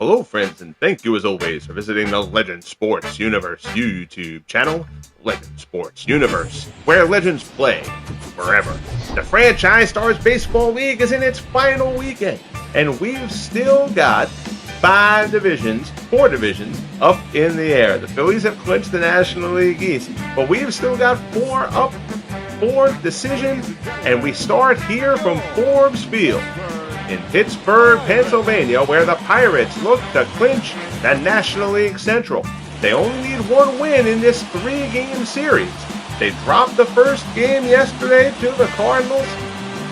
Hello, friends, and thank you as always for visiting the Legend Sports Universe YouTube channel, Legend Sports Universe, where legends play forever. The Franchise Stars Baseball League is in its final weekend, and we've still got four divisions up in the air. The Phillies have clinched the National League East, but we've still got four decisions, and we start here from Forbes Field in Pittsburgh, Pennsylvania, where the Pirates look to clinch the National League Central. They only need one win in this three-game series. They dropped the first game yesterday to the Cardinals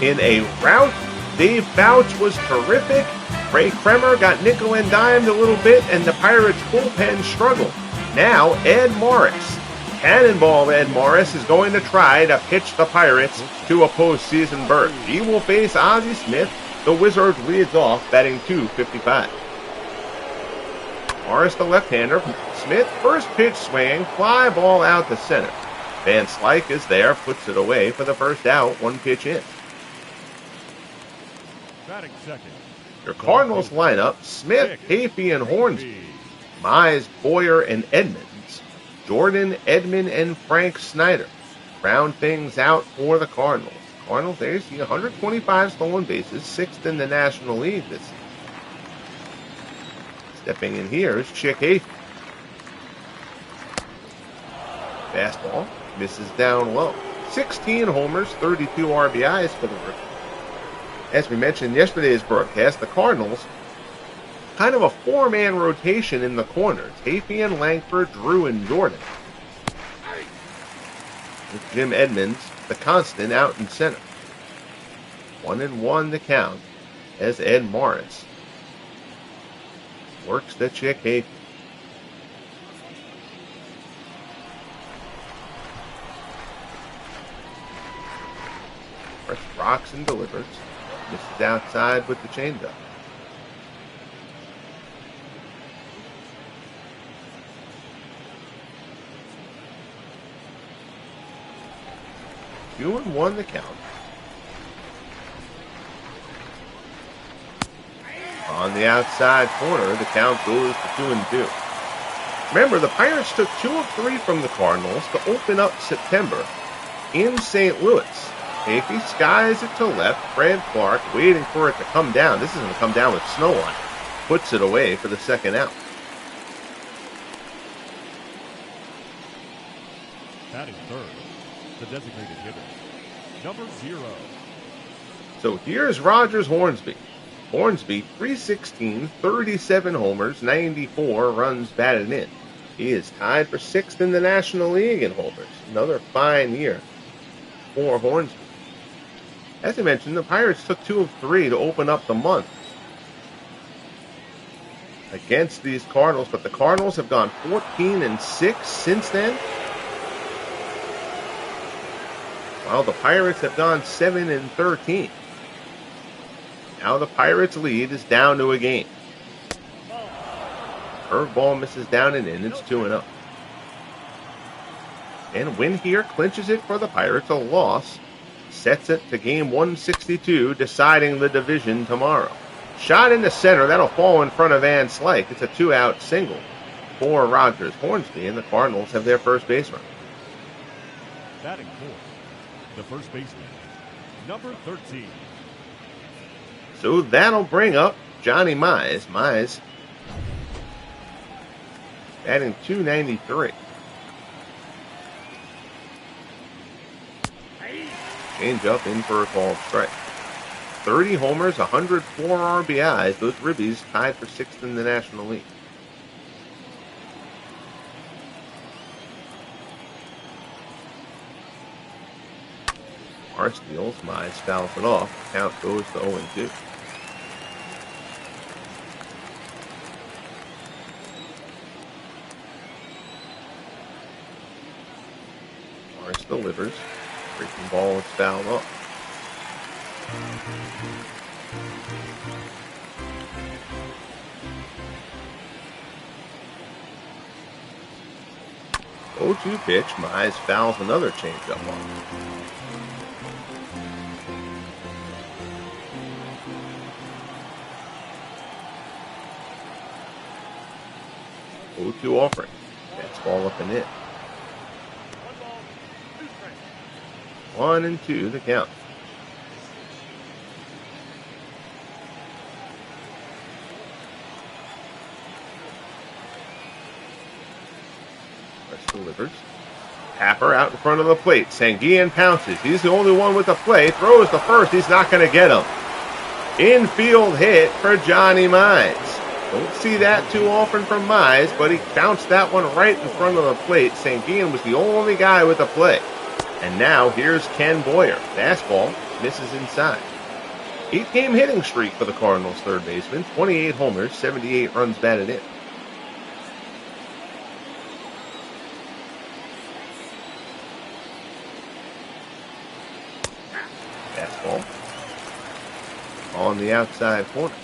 in a rout. Dave Bouch was terrific. Ray Kremer got nickel and dimed a little bit, and the Pirates bullpen struggled. Now, Ed Morris, Cannonball Ed Morris, is going to try to pitch the Pirates to a postseason berth. He will face Ozzie Smith. The Wizard leads off, batting .255. Morris, the left-hander. Smith, first pitch swinging, fly ball out to center. Van Slyke is there, puts it away for the first out, one pitch in. Batting second. Your Cardinals lineup: Smith, Hafey, and Hornsby. Mize, Boyer, and Edmonds. Jordan, Edman, and Frank Snyder round things out for the Cardinals. Cardinals, there you see 125 stolen bases, sixth in the National League this season. Stepping in here is Chick Hafey. Fastball misses down low. 16 homers, 32 RBIs for the rookie. As we mentioned in yesterday's broadcast, the Cardinals, kind of a four-man rotation in the corners. Hafey and Langford, Drew, and Jordan. With Jim Edmonds, the constant, out in center. 1-1 the count as Ed Morris works the Chick Hafey. Morris rocks and delivers. Misses outside with the changeup. 2-1 the count. On the outside corner, the count goes to 2-2. Remember, the Pirates took 2 of 3 from the Cardinals to open up September in St. Louis. Hafey skies it to left. Fred Clark waiting for it to come down. This is going to come down with snow on it. Puts it away for the second out. Batting third, the designated hitter, number 0. So here's Rogers Hornsby. Hornsby, 316, 37 homers, 94 runs batted in. He is tied for 6th in the National League in homers. Another fine year for Hornsby. As I mentioned, the Pirates took 2 of 3 to open up the month against these Cardinals, but the Cardinals have gone 14-6 since then, while the Pirates have gone 7-13. Now the Pirates' lead is down to a game. Curveball misses down and in. It's 2-0. And win here clinches it for the Pirates. A loss sets it to game 162, deciding the division tomorrow. Shot in the center. That'll fall in front of Van Slyke. It's a 2-out single for Rogers Hornsby, and the Cardinals have their first baseman. Batting fourth, the first baseman, number 13. So that'll bring up Johnny Mize. Mize batting .293. Change up in for a called strike. 30 homers, 104 RBIs. Those ribbies tied for 6th in the National League. Morris steals. Mize fouls it off. Count goes to 0-2. Morris delivers. Breaking ball is fouled off. O2 pitch. Mize fouls another changeup off. 0-2 offering. Fastball up and in. 1-2 the count. Morris delivers. Tapper out in front of the plate. Sanguillen pounces. He's the only one with the play. Throws the first. He's not going to get him. Infield hit for Johnny Mize. Don't see that too often from Mize, but he bounced that one right in front of the plate. Sanguillen was the only guy with the play. And now here's Ken Boyer. Fastball misses inside. 8-game hitting streak for the Cardinals third baseman. 28 homers, 78 runs batted in. Fastball on the outside corner.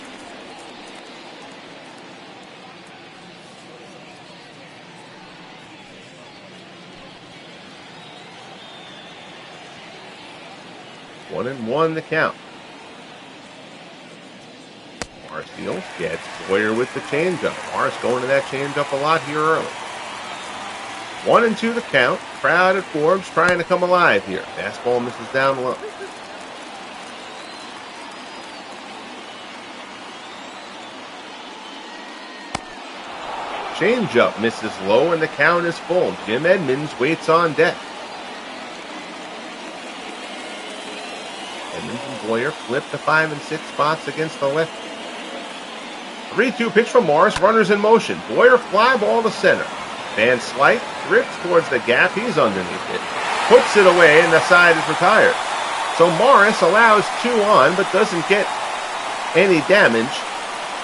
One and one the count. Morris deals, gets Boyer with the changeup. Morris going to that changeup a lot here early. 1-2 the count. Crowd at Forbes trying to come alive here. Fastball misses down low. Changeup misses low and the count is full. Jim Edmonds waits on deck. Edmonds and Boyer flip to 5 and 6 spots against the left. 3-2 pitch from Morris. Runners in motion. Boyer fly ball to center. Van Slyke drifts towards the gap. He's underneath it. Puts it away and the side is retired. So Morris allows 2 on but doesn't get any damage.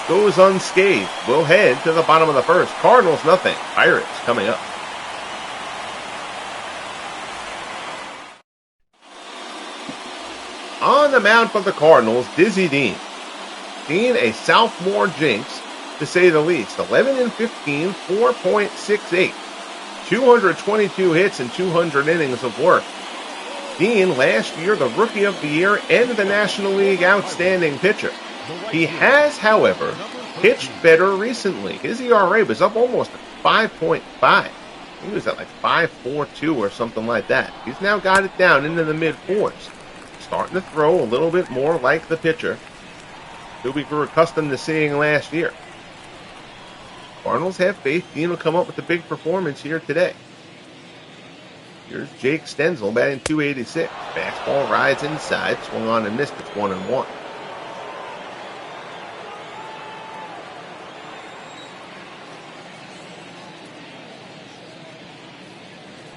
Goes unscathed. We'll head to the bottom of the first. Cardinals nothing. Pirates coming up. On the mound for the Cardinals, Dizzy Dean. Dean, a sophomore jinx, to say the least. 11 and 15, 4.68. 222 hits and 200 innings of work. Dean, last year, the Rookie of the Year and the National League Outstanding Pitcher. He has, however, pitched better recently. His ERA was up almost to 5.5. He was at like 5.42 or something like that. He's now got it down into the mid-4s. Starting to throw a little bit more like the pitcher who we grew accustomed to seeing last year. Cardinals have faith Dean will come up with a big performance here today. Here's Jake Stenzel batting .286. Fastball rides inside, swung on and missed. It's 1-1.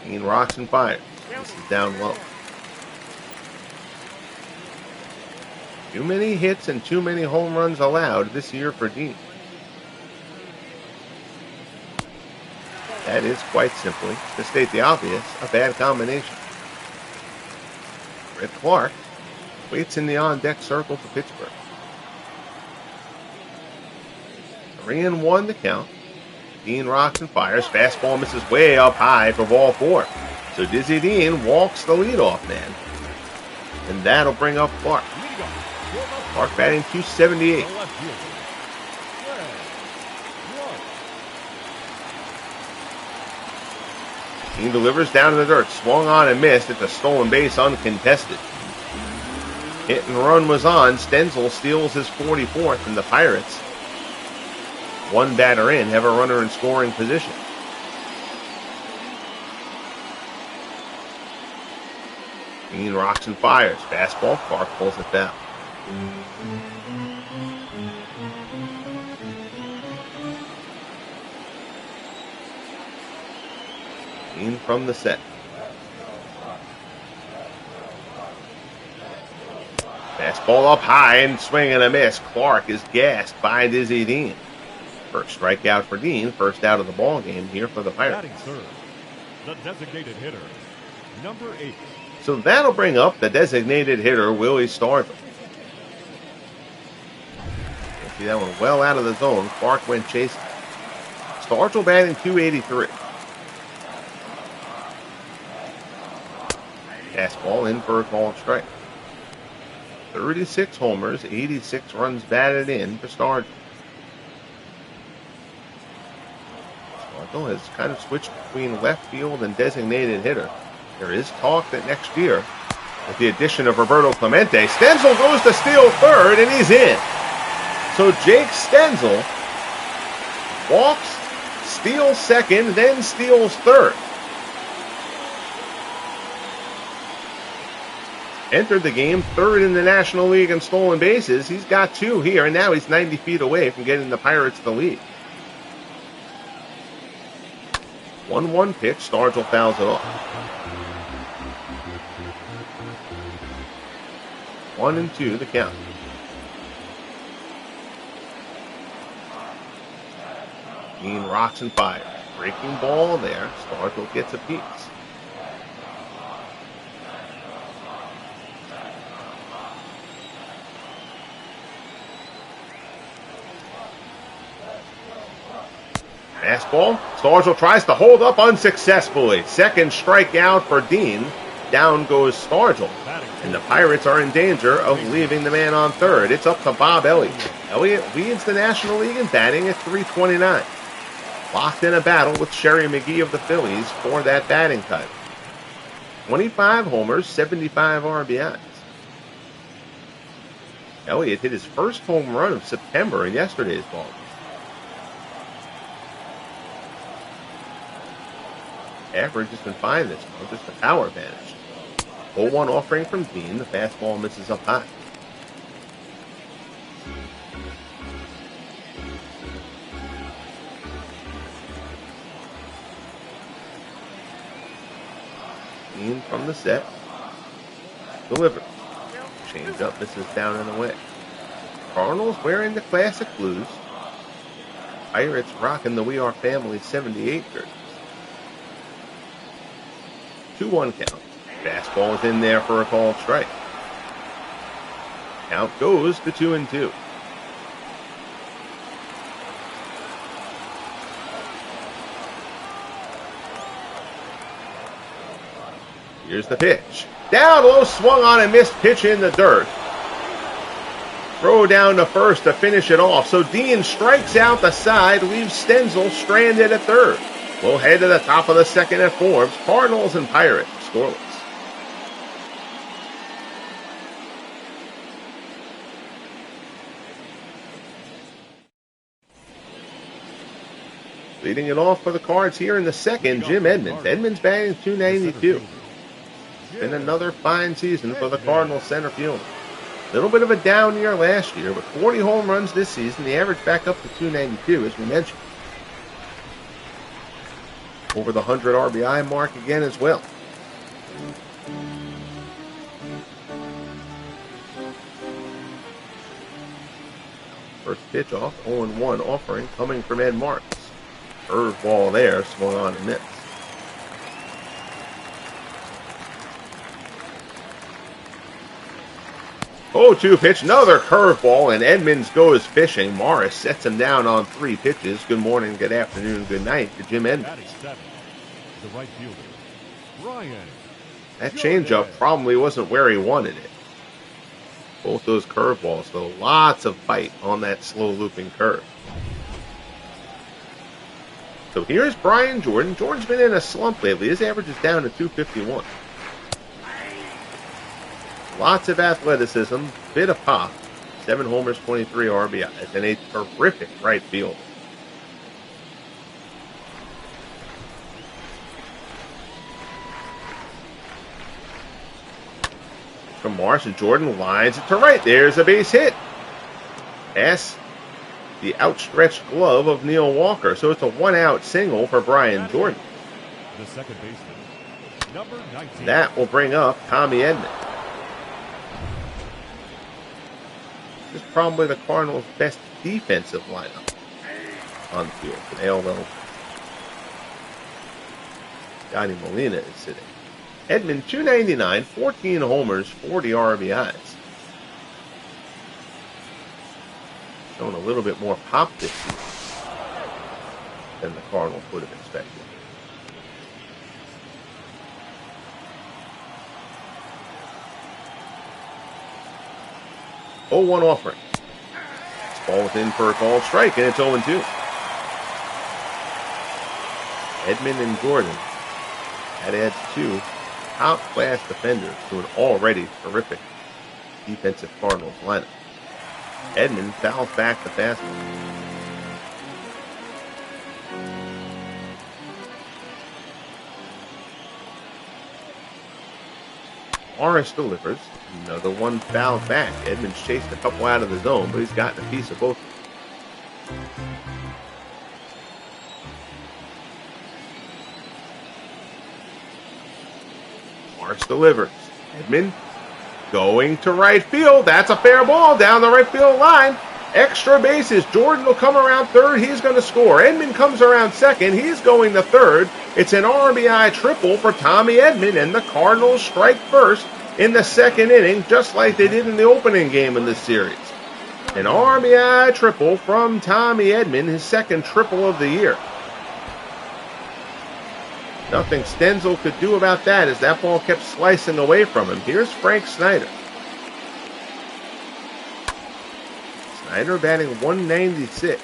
Dean rocks and fires. This is down low. Too many hits and too many home runs allowed this year for Dean. That is quite simply, to state the obvious, a bad combination. Red Clark waits in the on-deck circle for Pittsburgh. 3-1 the count. Dean rocks and fires. Fastball misses way up high for ball 4. So Dizzy Dean walks the leadoff man. And that'll bring up Clark. Clark batting .278. Dean delivers down in the dirt. Swung on and missed at the stolen base uncontested. Hit and run was on. Stenzel steals his 44th, and the Pirates, one batter in, have a runner in scoring position. Dean rocks and fires. Fastball. Clark pulls it down. Dean from the set. Fastball up high and swing and a miss. Clark is gassed by Dizzy Dean. First strikeout for Dean. First out of the ball game here for the Pirates. Third, the designated hitter, number 8. So that'll bring up the designated hitter, Willie Stargell. See that one well out of the zone. Clark went chasing. Stargell batting .283. Fastball in for a called strike. 36 homers, 86 runs batted in for Stargell. Stargell has kind of switched between left field and designated hitter. There is talk that next year, with the addition of Roberto Clemente, Stenzel goes to steal third, and he's in. So Jake Stenzel walks, steals second, then steals third. Entered the game third in the National League in stolen bases. He's got 2 here, and now he's 90 feet away from getting the Pirates the lead. 1-1 pitch. Stargell fouls it off. 1-2 the count. Dean rocks and fires. Breaking ball there. Stargell gets a piece. Fastball. Stargell tries to hold up unsuccessfully. Second strikeout for Dean. Down goes Stargell. And the Pirates are in danger of leaving the man on third. It's up to Bob Elliott. Elliott leads the National League in batting at .329. Locked in a battle with Sherry McGee of the Phillies for that batting title. 25 homers, 75 RBIs. Elliott hit his first home run of September in yesterday's ball game. Average has been fine this month, just a power advantage. 0-1 offering from Dean. The fastball misses up high. Dean from the set. Delivered. Change up, misses down and away. Cardinals wearing the classic blues. Pirates rocking the We Are Family 78 jersey. 2-1 count. Fastball is in there for a called strike. Count goes to 2-2. Here's the pitch. Down low, swung on and missed pitch in the dirt. Throw down to first to finish it off. So Dean strikes out the side, leaves Stenzel stranded at third. We'll head to the top of the second at Forbes. Cardinals and Pirates scoreless. Leading it off for the Cards here in the second, Jim Edmonds. Edmonds batting .292. Been another fine season for the Cardinals center field. A little bit of a down year last year, but 40 home runs this season. The average back up to .292, as we mentioned. Over the 100 RBI mark again as well. First pitch off, 0-1 offering coming from Ed Morris. Curveball there, swung on and missed. Oh, 2 pitch, another curveball, and Edmonds goes fishing. Morris sets him down on 3 pitches. Good morning, good afternoon, good night to Jim Edmonds. The right fielder, Ryan. That changeup probably wasn't where he wanted it. Both those curveballs, though, lots of bite on that slow looping curve. So here's Brian Jordan. Jordan's been in a slump lately. His average is down to .251. Lots of athleticism, bit of pop. 7 homers, 23 RBIs, and a terrific right fielder. From Morris, and Jordan lines it to right. There's a base hit. Past the outstretched glove of Neil Walker. So it's a 1-out single for Brian Jordan. The second baseman, number 19. That will bring up Tommy Edman. This is probably the Cardinals' best defensive lineup on the field today, although Johnny Molina is sitting. Edman, .299, 14 homers, 40 RBIs. Showing a little bit more pop this season than the Cardinals would have expected. Oh, 1 offering. This ball is in for a called strike, and it's 0-2. Edman and Jordan. That adds 2 top-class defenders to an already terrific defensive Cardinals lineup. Edman fouls back the fastball. Morris delivers. Another one fouled back. Edman's chased a couple out of the zone, but he's gotten a piece of both. Morris delivers. Edman going to right field. That's a fair ball down the right field line. Extra bases. Jordan will come around third. He's going to score. Edman comes around second. He's going to third. It's an RBI triple for Tommy Edman, and the Cardinals strike first in the second inning, just like they did in the opening game in this series. An RBI triple from Tommy Edman, his second triple of the year. Nothing Stenzel could do about that as that ball kept slicing away from him. Here's Frank Snyder. Snyder batting 196.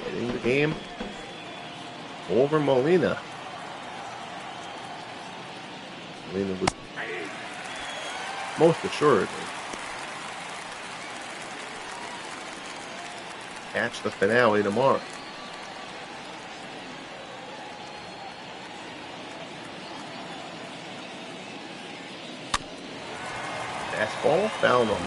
Hitting the game over Molina. Molina was most assuredly catch the finale tomorrow. Fastball fouled on.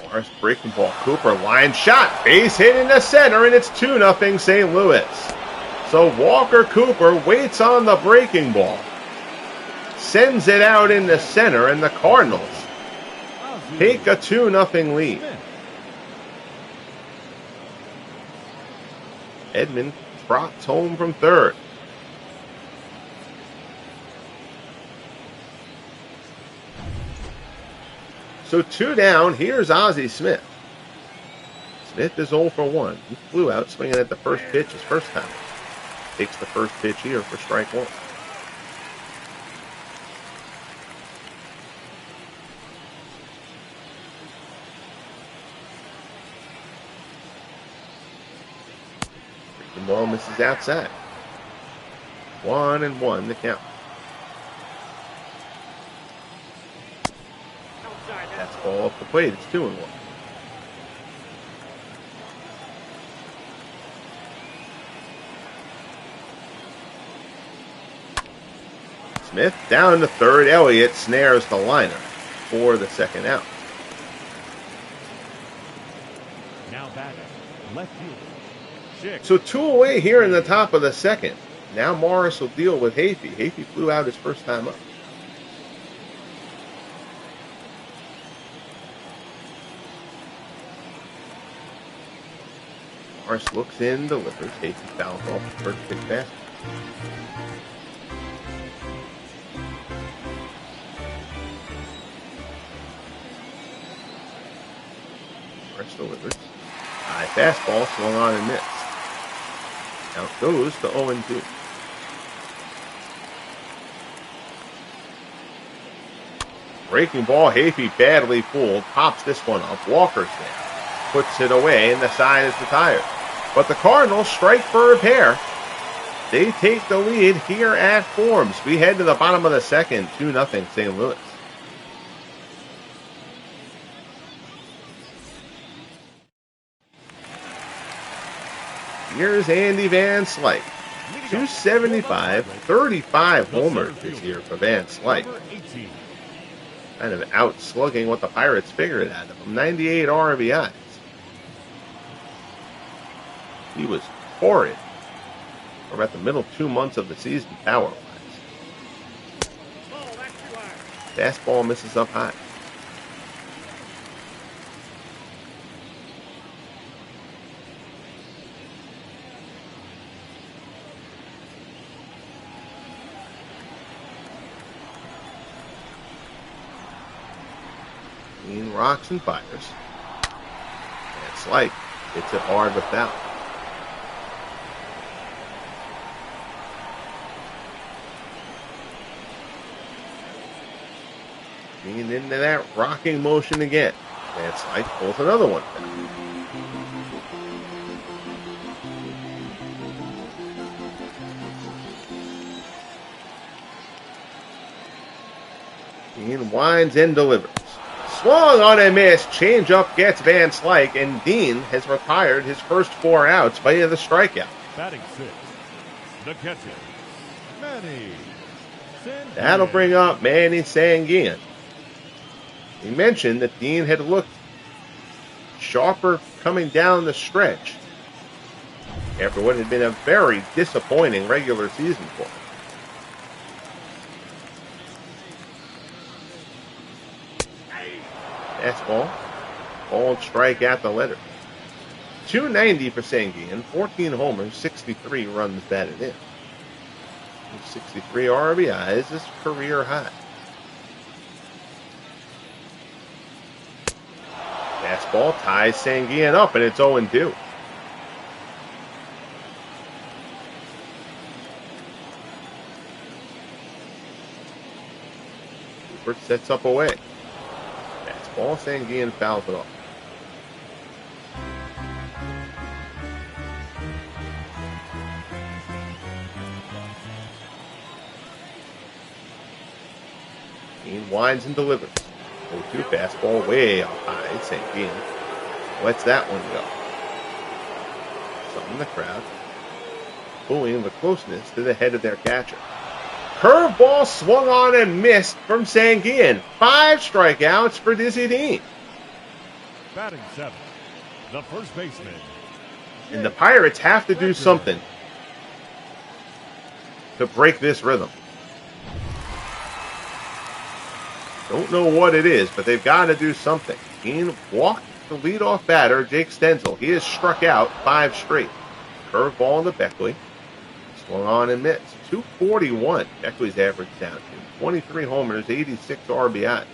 Morris breaking ball. Cooper line shot. Base hit in the center, and it's 2-0 St. Louis. So Walker Cooper waits on the breaking ball. Sends it out in the center, and the Cardinals take a 2-0 lead. Edman trots home from third. So 2 down. Here's Ozzie Smith. Smith is 0 for 1. He flew out swinging at the first pitch his first time. Takes the first pitch here for strike 1. The ball misses outside. 1-1 the count. That's ball off the plate. It's 2-1. Smith down to third. Elliott snares the liner for the second out. Now batting, left fielder. So 2 away here in the top of the second. Now Morris will deal with Hafey. Hafey flew out his first time up. Morris looks in, delivers. Hafey fouls off the first pitch fastball. Morris delivers. High fastball swung on and missed. Now goes to 0-2. Breaking ball, Hafey badly fooled. Pops this one up. Walker's there. Puts it away, and the side is retired. But the Cardinals strike for a pair. They take the lead here at Forbes. We head to the bottom of the second. 2-0 St. Louis. Here's Andy Van Slyke. 275, 35 homers this year for Van Slyke. Kind of out-slugging what the Pirates figured out of him. 98 RBIs. He was horrid for about the middle 2 months of the season, power-wise. Fastball misses up high. Rocks and fires. Van Slyke hits it hard with foul. Dean into that rocking motion again. Van Slyke pulls another one. Dean winds and delivers. Swung on a miss. Changeup gets Van Slyke, and Dean has retired his first 4 outs via the strikeout. Batting 6, the catcher, Manny Sanguian. That'll bring up Manny Sanguian. He mentioned that Dean had looked sharper coming down the stretch after what had been a very disappointing regular season for him. Fastball, called strike at the letter. 290 for Sanguian, 14 homers, 63 runs batted in. 63 RBIs is career high. Fastball ties Sanguian up, and it's 0-2. Cooper sets up away. Fastball, Sanguian fouls it off. Dean winds and delivers. 0-2 fastball way up high. Sanguian lets that one go. Some in the crowd booing the closeness to the head of their catcher. Curveball swung on and missed from Sanguian. 5 strikeouts for Dizzy Dean. Batting 7, the first baseman. And the Pirates have to do something to break this rhythm. Don't know what it is, but they've got to do something. Dean walked the leadoff batter, Jake Stenzel. He has struck out 5 straight. Curveball to Beckley. Swung on and missed. 241. Beckley's average down to 23 homers, 86 RBIs. I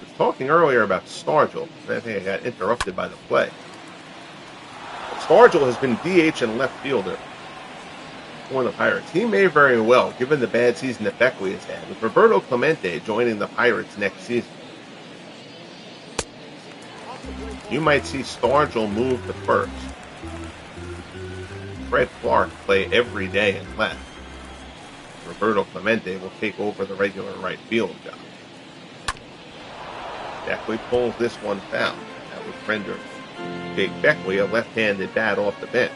was talking earlier about Stargell. I think I got interrupted by the play. Stargell has been DH and left fielder for the Pirates. He may very well, given the bad season that Beckley has had, with Roberto Clemente joining the Pirates next season. You might see Stargell move to first. Fred Clark play every day in left. Roberto Clemente will take over the regular right field job. Beckley pulls this one foul. That would render Jake Beckley a left-handed bat off the bench.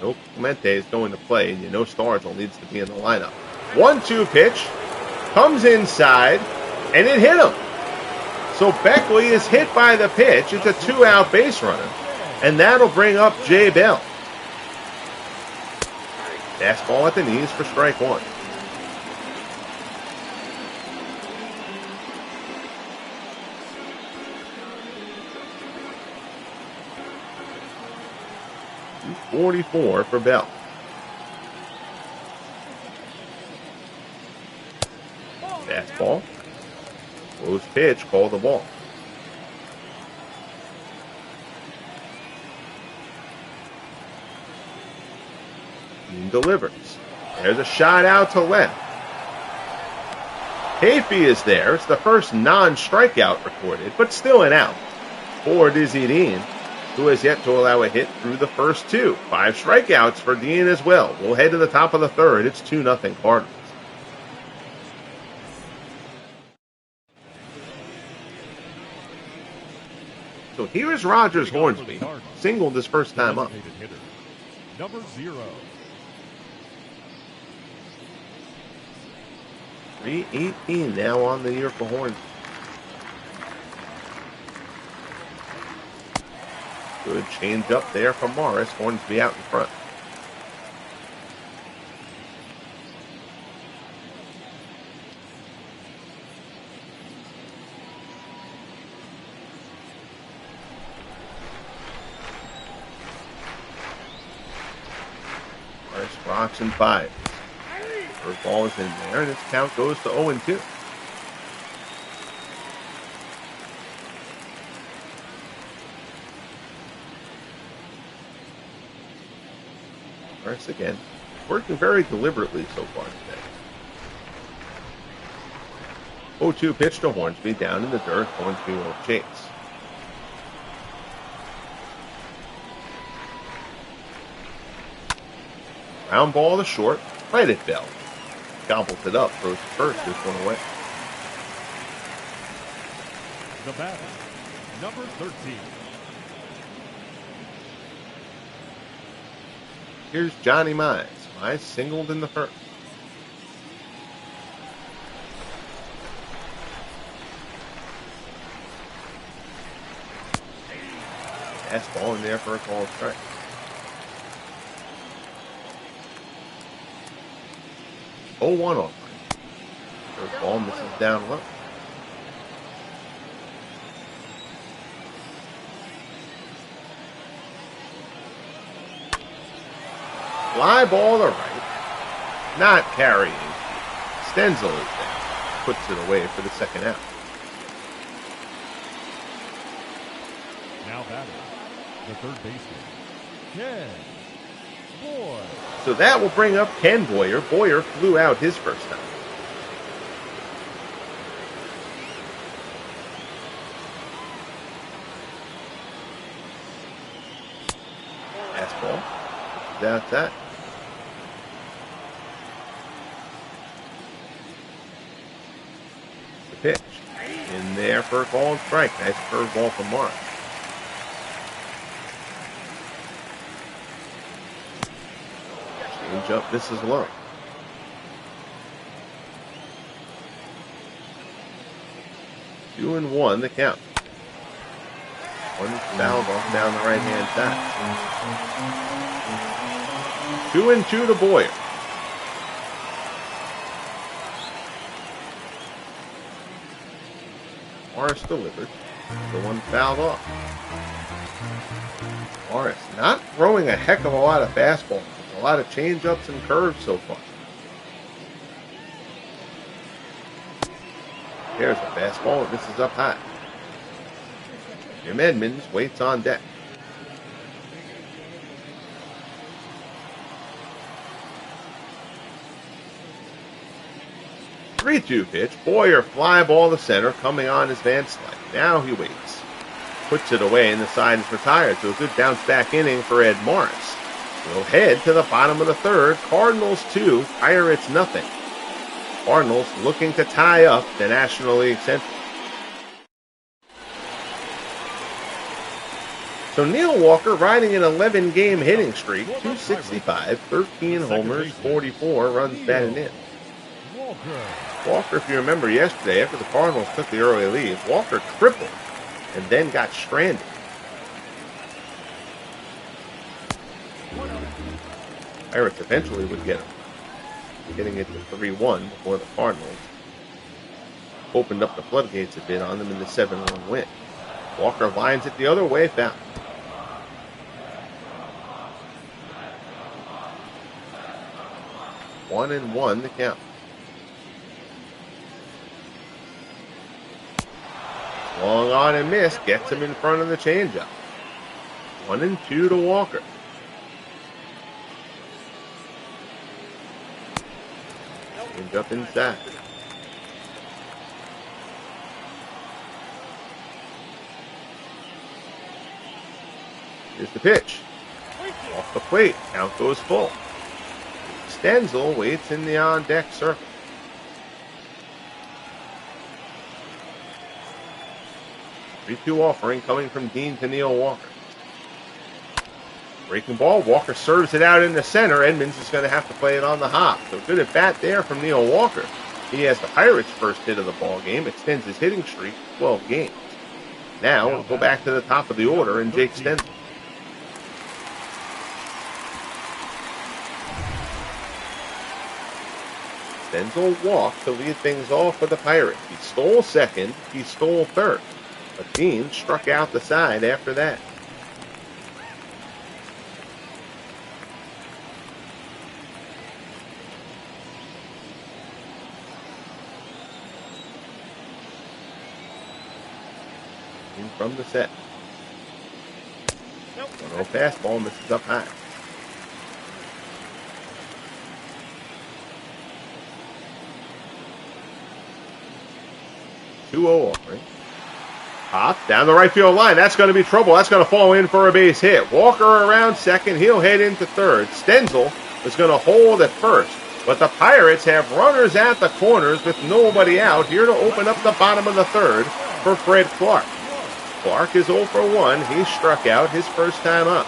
No Clemente is going to play, and you know Stargell needs to be in the lineup. 1-2 pitch. Comes inside, and it hit him. So Beckley is hit by the pitch. It's a 2-out base runner, and that'll bring up Jay Bell. Fastball at the knees for strike 1. .44 for Bell. Fastball. Close pitch, call the ball. Dean delivers. There's a shot out to left. Hafey is there. It's the first non-strikeout recorded, but still an out for Dizzy Dean, who has yet to allow a hit through the first 2. 5 strikeouts for Dean as well. We'll head to the top of the third. It's 2-0 Cardinals. So here is Rogers Hornsby, singled his first time up. Number 0. 318 now on the year for Hornsby. Good change up there from Morris. Hornsby out in front. Morris rocks and 5. First ball is in there, and its count goes to 0-2. Morris again, working very deliberately so far today. 0-2 pitch to Hornsby, down in the dirt. Hornsby will chase. Ground ball to short, right at Bell. Gobbles it up, throws to first, this one away. The batter, number 13. Here's Johnny Mize. Mize singled in the first. Fastball in there for a called strike. Oh, 1 offering. Third ball misses down low. Fly ball to right. Not carrying. Stenzel is there. Puts it away for the second out. Now batting, the third baseman, Ken Boyd. So that will bring up Ken Boyer. Boyer flew out his first time. Fastball. That's that. The pitch. In there for a called strike. Nice curveball from Morris. Change up. This is low. Two and one, the count. One fouled off down the right-hand side. 2-2 to Boyer. Morris delivered. The one fouled off. Morris not throwing a heck of a lot of fastballs. A lot of change-ups and curves so far. There's a fastball. This is up high. Jim Edmonds waits on deck. Three-two pitch. Boyer fly ball to center, coming on his Van Slyke. Now he waits. Puts it away, and the side is retired. So a good bounce-back inning for Ed Morris. We'll head to the bottom of the third. Cardinals 2, Pirates nothing. Cardinals looking to tie up the National League Central. So Neil Walker riding an 11-game hitting streak, 265, 13 homers, 44 runs batted in. Walker, if you remember yesterday, after the Cardinals took the early lead, Walker tripled and then got stranded. Pirates eventually would get him, getting it to 3-1 before the Cardinals opened up the floodgates a bit on them in the 7-1 win. Walker lines it the other way, foul. One and one, the count. Long on and missed, gets him in front of the changeup. 1-2 to Walker. Up inside. Here's the pitch. Off the plate. Count goes full. Stenzel waits in the on-deck circle. Three-two offering coming from Dean to Neil Walker. Breaking ball. Walker serves it out in the center. Edmonds is going to have to play it on the hop. So good at bat there from Neil Walker. He has the Pirates' first hit of the ball game. Extends his hitting streak to 12 games. Now we'll go back to the top of the order and Jake Stenzel. Stenzel walked to lead things off for the Pirates. He stole second. He stole third. But Dean struck out the side after that. From the set. 1-0 fastball misses up high. 2-0 offering. Pop down the right field line. That's going to be trouble. That's going to fall in for a base hit. Walker around second. He'll head into third. Stenzel is going to hold at first. But the Pirates have runners at the corners with nobody out here to open up the bottom of the third for Fred Clark. Clark is 0 for 1. He struck out his first time up.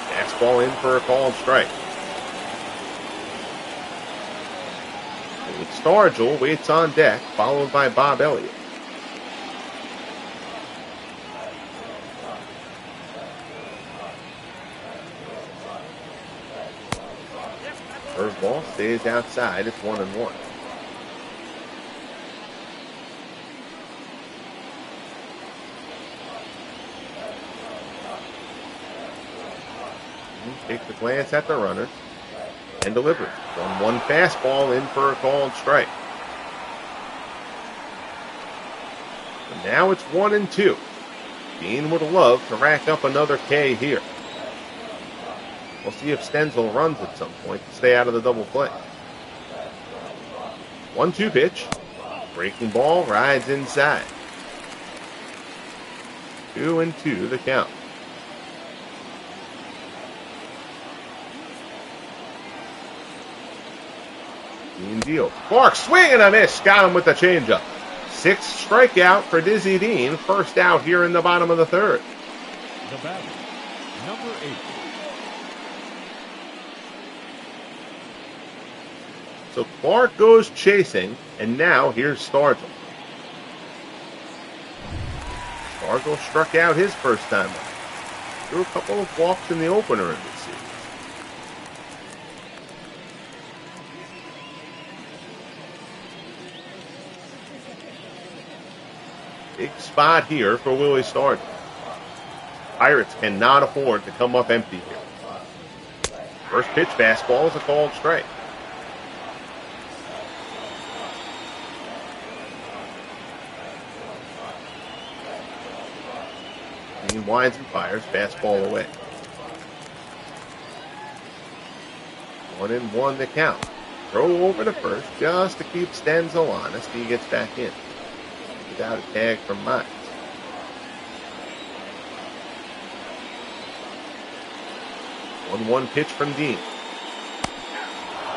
Fastball in for a called strike. Stargell waits on deck, followed by Bob Elliott. Curveball stays outside. It's 1-1. Takes a glance at the runner and delivers. 1-1 fastball in for a called strike. And now it's 1-2. Dean would love to rack up another K here. We'll see if Stenzel runs at some point to stay out of the double play. 1-2 pitch. Breaking ball rides inside. 2-2 the count. Dean deals. Clark swing and a miss. Got him with the changeup. 6th strikeout for Dizzy Dean. First out here in the bottom of the third. The batter, number 8. So Clark goes chasing, and now here's Stargell. Stargell struck out his first time up. Threw a couple of walks in the opener in this series. Big spot here for Willie Stargell. Pirates cannot afford to come up empty here. First pitch fastball is a called strike. Dean winds and fires, fastball away. 1-1 the count. Throw over to first just to keep Stenzel honest. He gets back in. Without a tag from Mize. 1-1 pitch from Dean.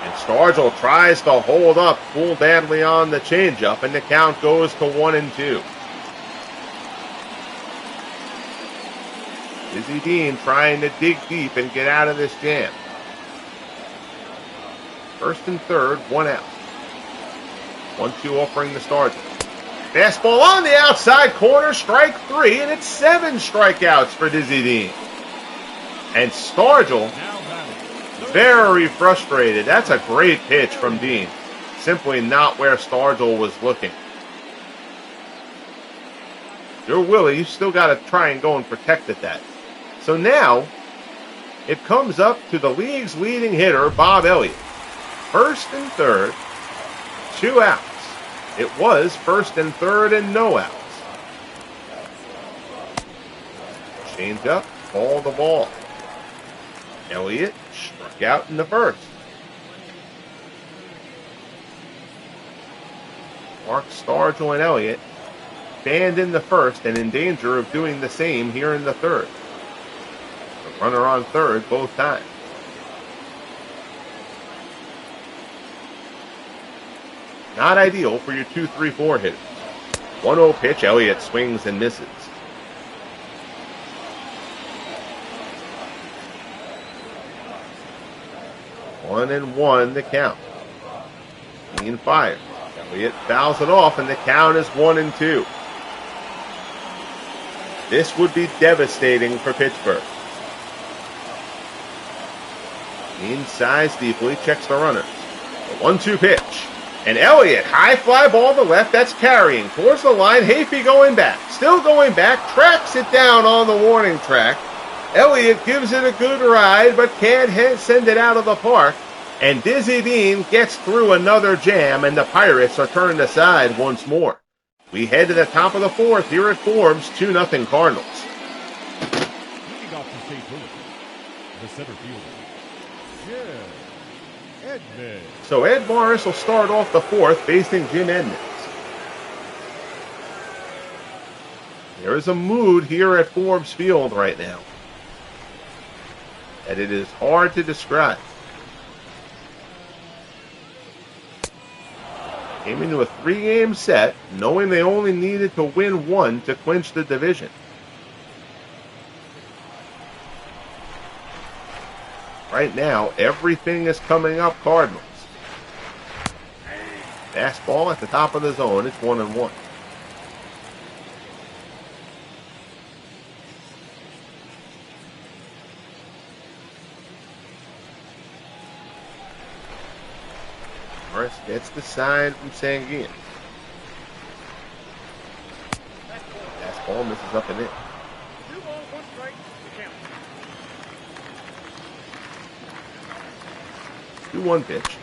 And Stargell tries to hold up, pull badly on the changeup, and the count goes to 1-2. Dizzy Dean trying to dig deep and get out of this jam. First and third, 1 out. 1-2 offering the Stargell. Fastball on the outside corner, strike 3, and it's 7 strikeouts for Dizzy Dean. And Stargell, very frustrated. That's a great pitch from Dean. Simply not where Stargell was looking. You're Willie, you still got to try and go and protect at that. So now, it comes up to the league's leading hitter, Bob Elliott. First and third, 2 outs. It was first and third and no outs. Change up, call the ball. Elliott struck out in the first. Mark Stargell and Elliott banned in the first and in danger of doing the same here in the third. The runner on third both times. Not ideal for your 2-3-4 hitters. 1-0 pitch, Elliott swings and misses. One and one the count. Dean fires. Elliott fouls it off, and the count is 1-2. This would be devastating for Pittsburgh. Dean sighs deeply, checks the runners. A 1-2 pitch. And Elliott, high fly ball to left, that's carrying towards the line. Hafey going back, still going back, tracks it down on the warning track. Elliott gives it a good ride, but can't send it out of the park. And Dizzy Dean gets through another jam, and the Pirates are turned aside once more. We head to the top of the fourth here at Forbes, 2-0 Cardinals. Leading off to St. Louis, the center fielder, Ed Morris. So Ed Morris will start off the fourth, facing Jim Edmonds. There is a mood here at Forbes Field right now that it is hard to describe. Came into a 3-game set knowing they only needed to win one to clinch the division. Right now, everything is coming up Cardinals. Fastball at the top of the zone. It's 1-1. Morris gets the sign from Sanguine. Fastball misses up and in. 2 balls, 1 strike, the count. 2-1 pitch.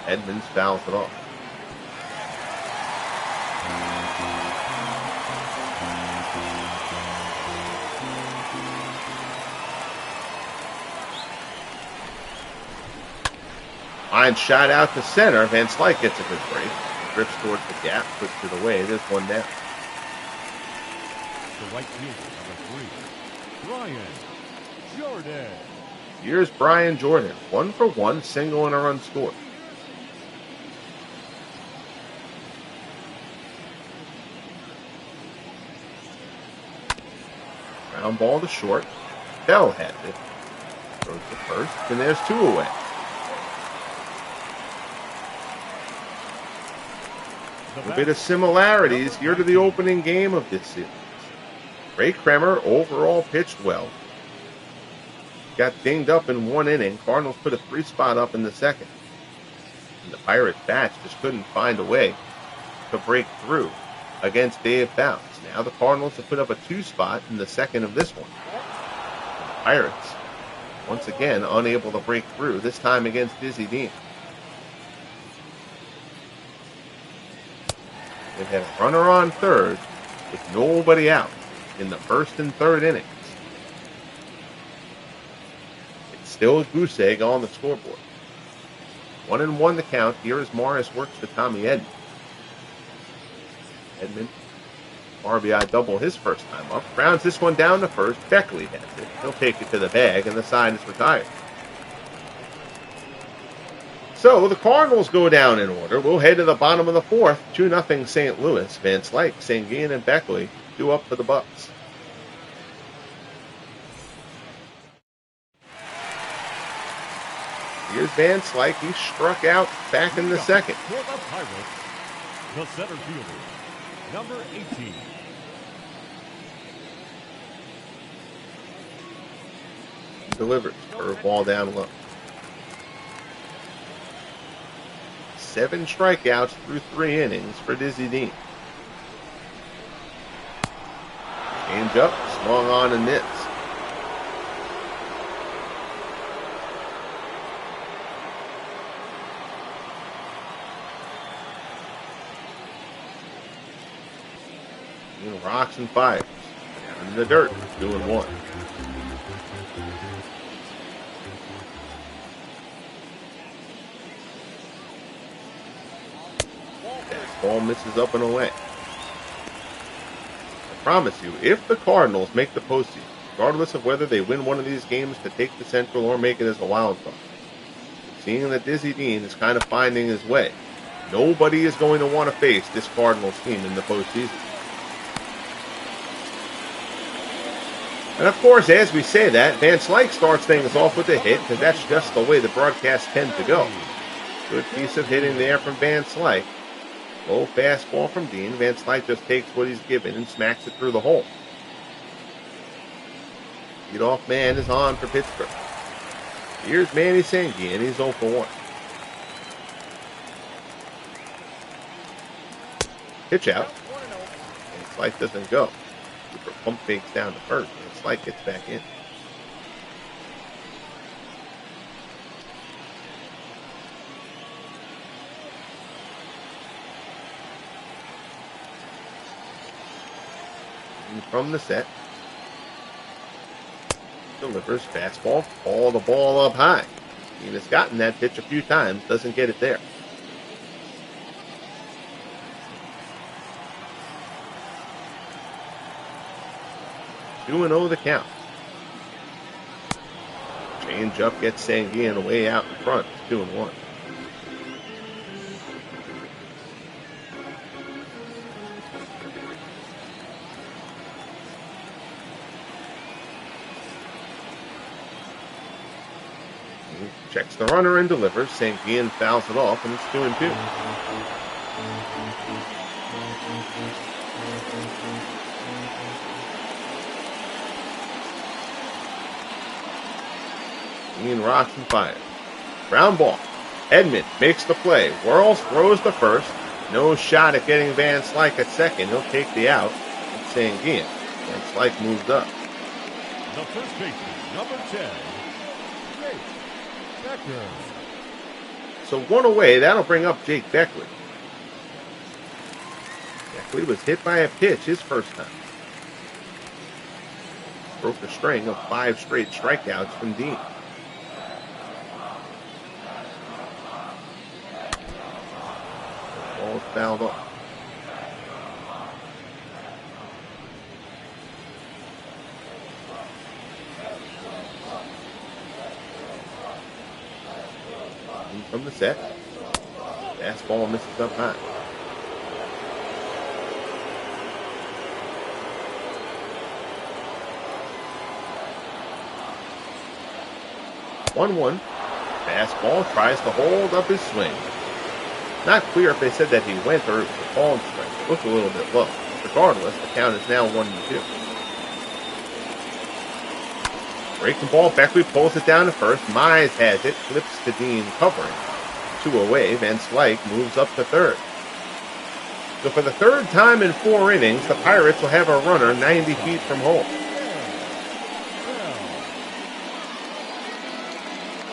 Edmonds fouls it off. Line shot out to center. Van Slyke gets a good break. Drifts towards the gap, puts it away. There's one down. The right fielder, number 3, Brian Jordan. Here's Brian Jordan. 1 for 1, single and a run scored. Ground ball to short. Bell has it. Throws to first, and there's 2 away. A bit of similarities here to the opening game of this series. Ray Kremer overall pitched well. Got dinged up in 1 inning. Cardinals put a 3-spot up in the second. And the Pirates bats just couldn't find a way to break through against Dave Bounce. Now the Cardinals have put up a 2-spot in the second of this one. And the Pirates, once again, unable to break through, this time against Dizzy Dean. They've had a runner on third with nobody out in the first and third innings. It's still a goose egg on the scoreboard. 1-1 the count. Here as Morris works to Tommy Edman. Edman, RBI double his first time up. Grounds this one down to first. Beckley has it. He'll take it to the bag, and the side is retired. So the Cardinals go down in order. We'll head to the bottom of the 4th. 2-0 St. Louis. Van Slyke, Sanguine, and Beckley due up for the Bucs. Here's Van Slyke. He struck out back in the second. For the Pirates, the center fielder, number 18. Delivers. Curveball down low. 7 strikeouts through 3 innings for Dizzy Dean. Change up, swung on and missed. Rocks and fires. Down in the dirt, 2-1. Ball misses up and away. I promise you, if the Cardinals make the postseason, regardless of whether they win one of these games to take the Central or make it as a wild card, seeing that Dizzy Dean is kind of finding his way, nobody is going to want to face this Cardinals team in the postseason. And of course, as we say that, Van Slyke starts things off with a hit because that's just the way the broadcasts tend to go. Good piece of hitting there from Van Slyke. Low fastball from Dean. Van Slyke just takes what he's given and smacks it through the hole. Leadoff man is on for Pittsburgh. Here's Manny Sanguine. He's 0 for 1. Pitch out. Van Slyke doesn't go. Cooper pump fakes down to first. Van Slyke gets back in. From the set. Delivers fastball. All the ball up high. He has gotten that pitch a few times. Doesn't get it there. 2-0 the count. Change up gets Sanguian way out in front. It's 2-1. Checks the runner and delivers. Sanguian fouls it off, and it's 2-2. Dean rocks and fires. Ground ball. Edmond makes the play. Whirls, throws the first. No shot at getting Van Slyke at second. He'll take the out. It's Sanguian. Van Slyke moves up. The first baseman, number 10, Jake Becker. So one away. That'll bring up Jake Beckley. Beckley was hit by a pitch his first time. Broke a string of 5 straight strikeouts from Dean. The ball is fouled off. From the set. Fastball misses up high. One. Fastball tries to hold up his swing. Not clear if they said that he went or it was a called strike. It looked a little bit low. Regardless, the count is now 1-2. Breaks the ball. Beckley pulls it down to first. Mize has it. Flips to Dean covering. 2 away. Van Slyke moves up to third. So for the third time in 4 innings, the Pirates will have a runner 90 feet from home.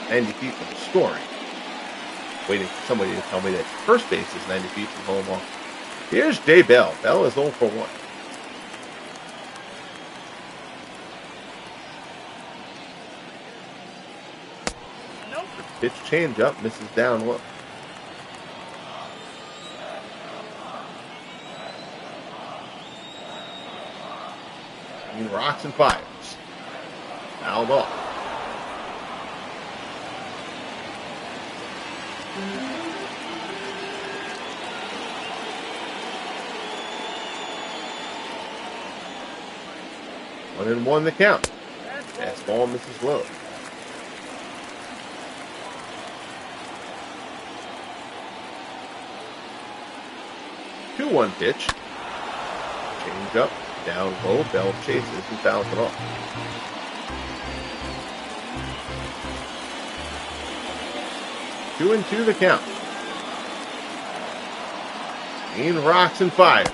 90 feet from scoring. Waiting for somebody to tell me that first base is 90 feet from home. Well, here's Jay Bell. Bell is 0 for 1. Pitch change up, misses down low. He rocks and fires. Fouled off. One and one the count. Fastball misses low. 2-1 pitch. Change up, down low. Bell chases and fouls it off. Two and two the count. Dean rocks and fires.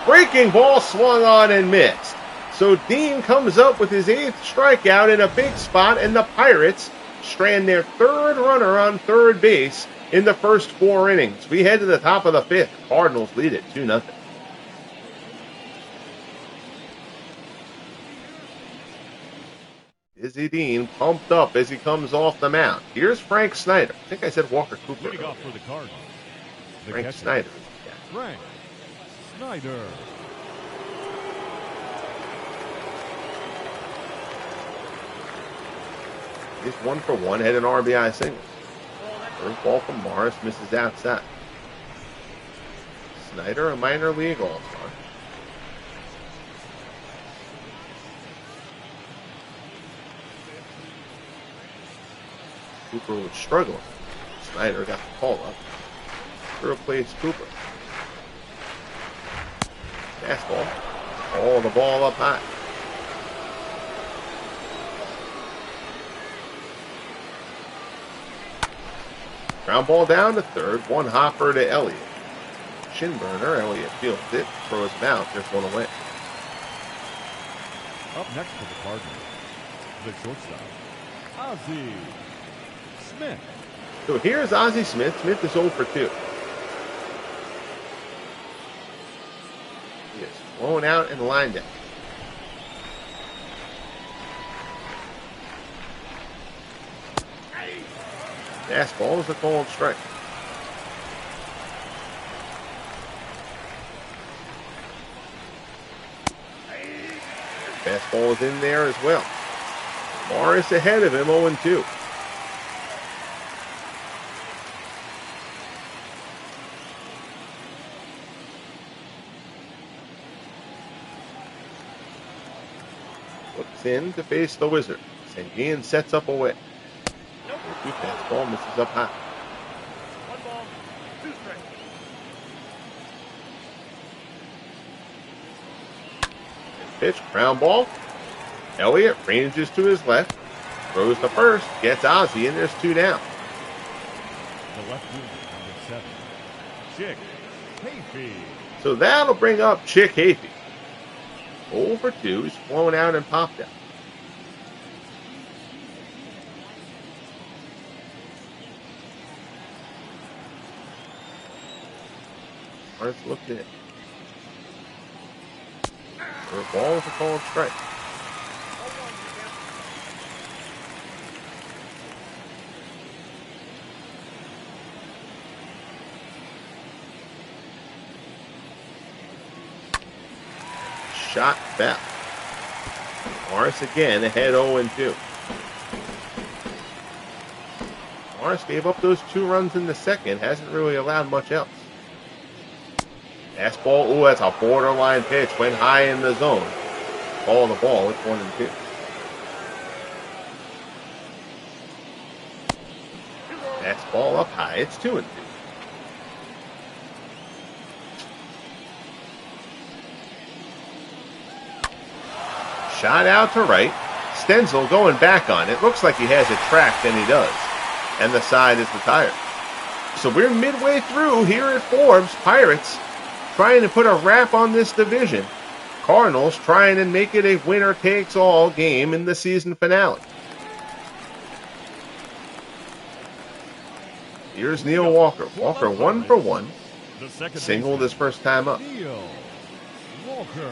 Breaking ball swung on and missed. So Dean comes up with his 8th strikeout in a big spot, and the Pirates strand their 3rd runner on third base in the first 4 innings. We head to the top of the 5th. Cardinals lead it 2-0. Izzy Dean pumped up as he comes off the mound. Here's Frank Snyder. I think I said Walker Cooper. Leading off for the Cardinals. Frank Snyder. Frank Snyder. He's 1 for 1, had an RBI single. First ball from Morris, misses outside. Snyder, a minor league all-star. Cooper was struggling. Snyder got the call up to replace Cooper. Fastball. Oh, the ball up high. Ground ball down to third. One hopper to Elliott. Shin burner. Elliott fields it. Throws him out. There's one away. Up next for the Cardinals, the shortstop, Ozzie Smith. So here's Ozzie Smith. Smith is 0 for 2. He is thrown out and lined out. Fastball is a called strike. Fastball is in there as well. Morris ahead of him, 0-2. Looks in to face the Wizard. Sanguin sets up away. Fastball misses up high. 1 ball, 2 strikes. Pitch, ground ball. Elliott ranges to his left, throws to first, gets Ozzie, and there's 2 down. The left fielder, number 7, Chick Hayfie. So that'll bring up Chick Hayfie. 0 for 2. He's flown out and popped out. Morris looked in. The ball is a called strike. Shot back. Morris again ahead 0-2. Morris gave up those 2 runs in the second. Hasn't really allowed much else. Fastball, ooh, that's a borderline pitch. Went high in the zone. Ball the ball, it's 1-2. Fastball up high, it's 2-2. Shot out to right. Stenzel going back on it. Looks like he has it tracked, and he does. And the side is retired. So we're midway through here at Forbes. Pirates trying to put a wrap on this division. Cardinals trying to make it a winner-takes-all game in the season finale. Here's Neil Walker. Walker 1 for 1. Singled his first time up. Neil Walker.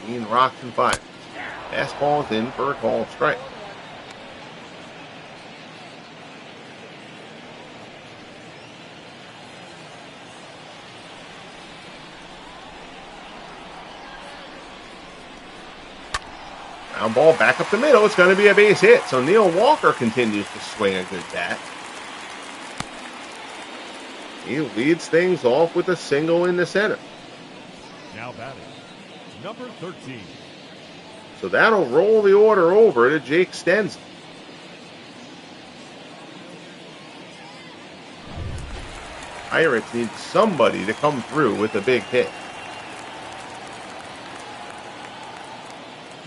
Dean rocks and fires. Fastball is in for a called strike. Ground ball back up the middle. It's going to be a base hit. So Neil Walker continues to swing a good bat. He leads things off with a single in the center. Now batting, number 13. So that'll roll the order over to Jake Stenzel. Pirates need somebody to come through with a big hit.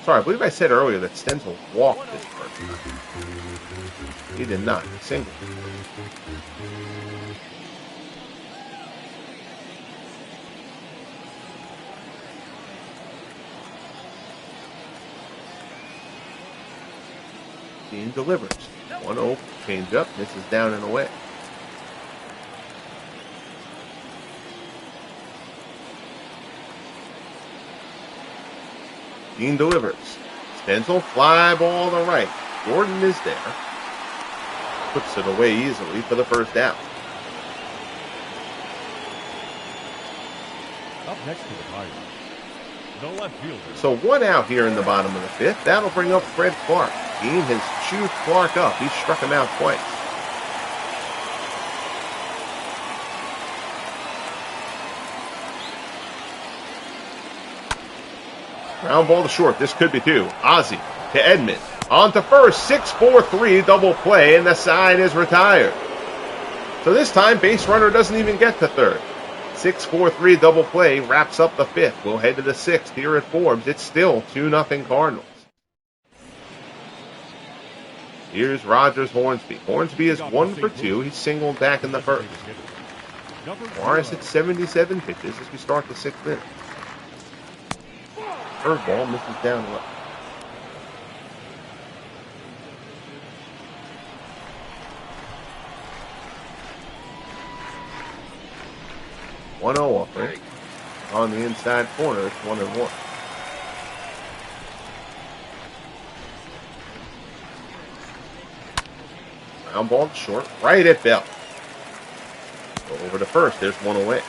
Sorry, I believe I said earlier that Stenzel walked this person. He did not. Single. Dean delivers. 1-0 change up. Misses down and away. Dean delivers. Stenzel fly ball to right. Jordan is there. Puts it away easily for the first down. Up next to the Pirates, the left fielder. So 1 out here in the bottom of the 5th. That'll bring up Fred Clark. Dean has chewed Clark up. He's struck him out twice. Ground ball to short. This could be 2. Ozzie to Edmund. On to first. 6-4-3 double play, and the side is retired. So this time, base runner doesn't even get to third. 6-4-3 double play wraps up the 5th. We'll head to the 6th here at Forbes. It's still 2-0 Cardinals. Here's Rogers Hornsby. Hornsby is 1 for 2. He's singled back in the first. Morris at 77 pitches as we start the 6th inning. Curveball misses down left. One 0 offering. On the inside corner, it's 1-1. Ground ball short, right at Bell. Over to first. There's one away.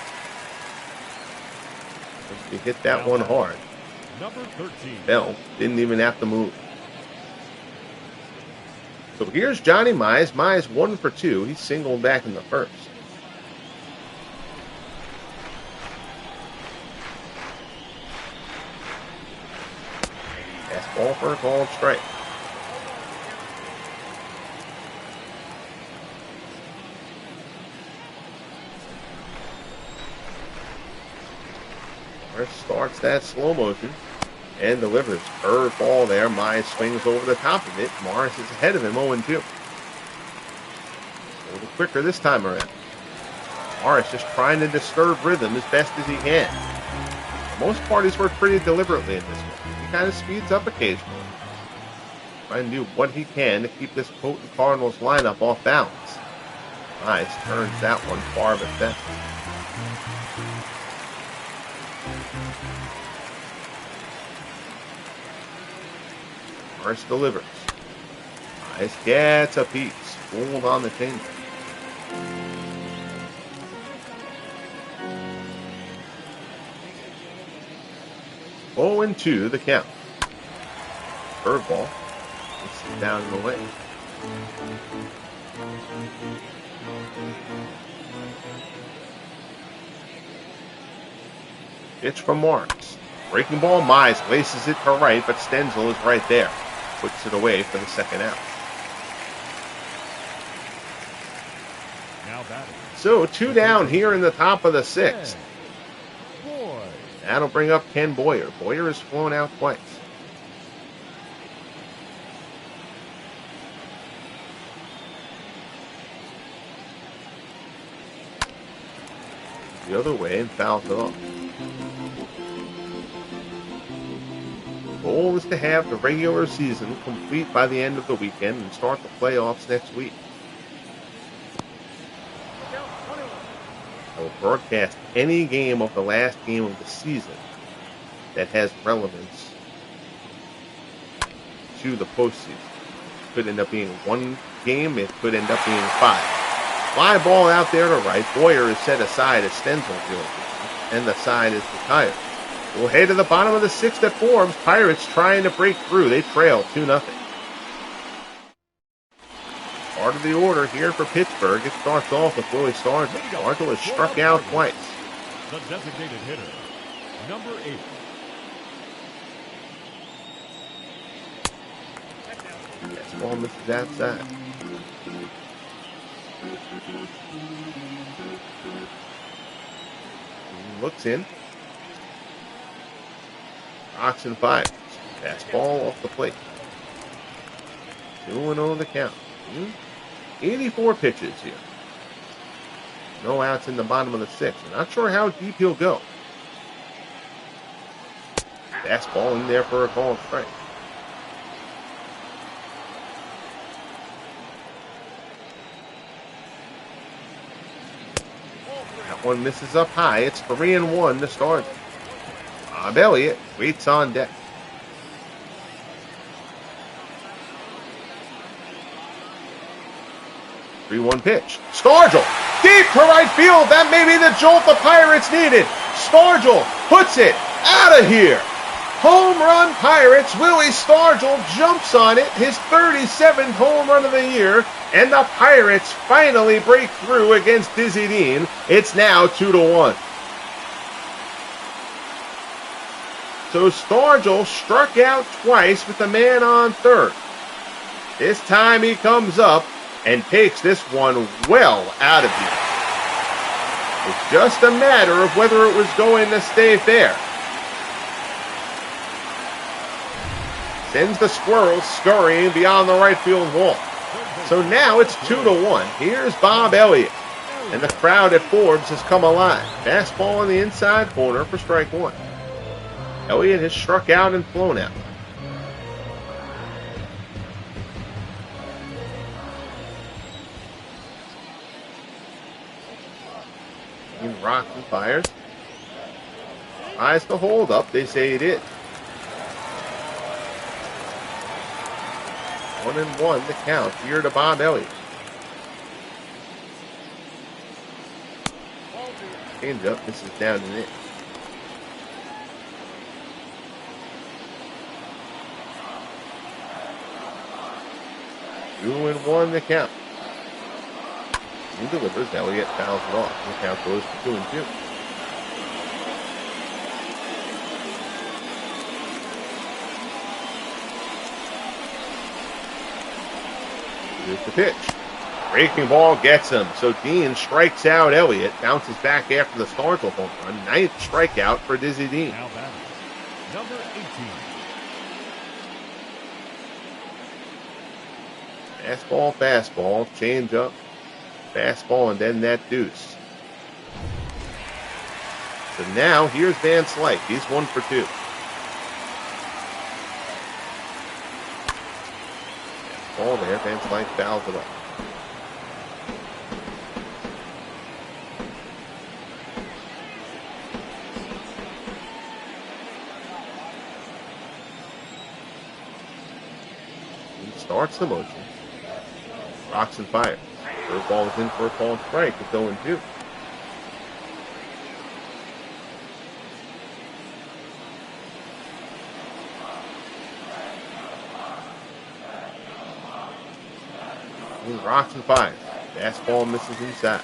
He hit that one hard. Number 13. Bell didn't even have to move. So here's Johnny Mize. Mize 1 for 2. He's singled back in the first. Fastball for a called strike. Morris starts that slow motion and delivers. Curve ball there. Mize swings over the top of it. Morris is ahead of him 0-2. A little quicker this time around. Morris just trying to disturb rhythm as best as he can. For the most part, he's worked pretty deliberately in this one. He kind of speeds up occasionally. Trying to do what he can to keep this potent Cardinals lineup off balance. Mize turns that one far but fast. Morris delivers. Mize gets a piece. Fooled on the change. 0-2 the count. Curveball. It's down and away. Pitch from Morris. Breaking ball. Mize laces it to right, but Stenzel is right there. Puts it away for the second out. So 2 down here in the top of the 6th. That'll bring up Ken Boyer. Boyer has flown out twice. The other way and fouls it off. Goal is to have the regular season complete by the end of the weekend and start the playoffs next week. I will broadcast any game of the last game of the season that has relevance to the postseason. It could end up being 1 game. It could end up being 5. Fly ball out there to right. Boyer is set aside as Stenzel fields, and the side is retired. We'll head to the bottom of the 6th at Forbes. Pirates trying to break through. They trail 2-0. Part of the order here for Pittsburgh. It starts off with Willie Stargell. Stargell has struck out twice. The designated hitter, number 8. Fastball misses outside. Looks in. Rocks and fires. Fastball off the plate. 2-0 the count. 84 pitches here. No outs in the bottom of the 6th. I'm not sure how deep he'll go. Fastball in there for a called strike. That one misses up high. It's 3-1 to start. Bob Elliott waits on deck. 3-1 pitch. Stargell deep to right field. That may be the jolt the Pirates needed. Stargell puts it out of here. Home run Pirates. Willie Stargell jumps on it. His 37th home run of the year. And the Pirates finally break through against Dizzy Dean. It's now 2-1. So Stargell struck out twice with the man on third. This time he comes up and takes this one well out of here. It's just a matter of whether it was going to stay fair. Sends the Squirrels scurrying beyond the right field wall. So now it's 2-1. Here's Bob Elliott. And the crowd at Forbes has come alive. Fastball on the inside corner for strike 1. Elliott has struck out and flown out. He rocks and fires. Tries to hold up. They say he did. 1-1 the count here to Bob Elliott. Changeup misses down and in. 2-1 the count. He delivers. Elliott fouls it off. The count goes to 2-2. Here's the pitch. Breaking ball gets him. So Dean strikes out Elliott. Bounces back after the Stargell home run. 9th strikeout for Dizzy Dean. Now batting, number 18. Fastball, changeup, fastball, and then that deuce. So now here's Van Slyke. He's 1 for 2. Ball there. Van Slyke fouls it up. He starts the motion. Rocks and fires. Curveball is in for a called strike. It's 0-2. Rocks and fires. Fastball misses inside.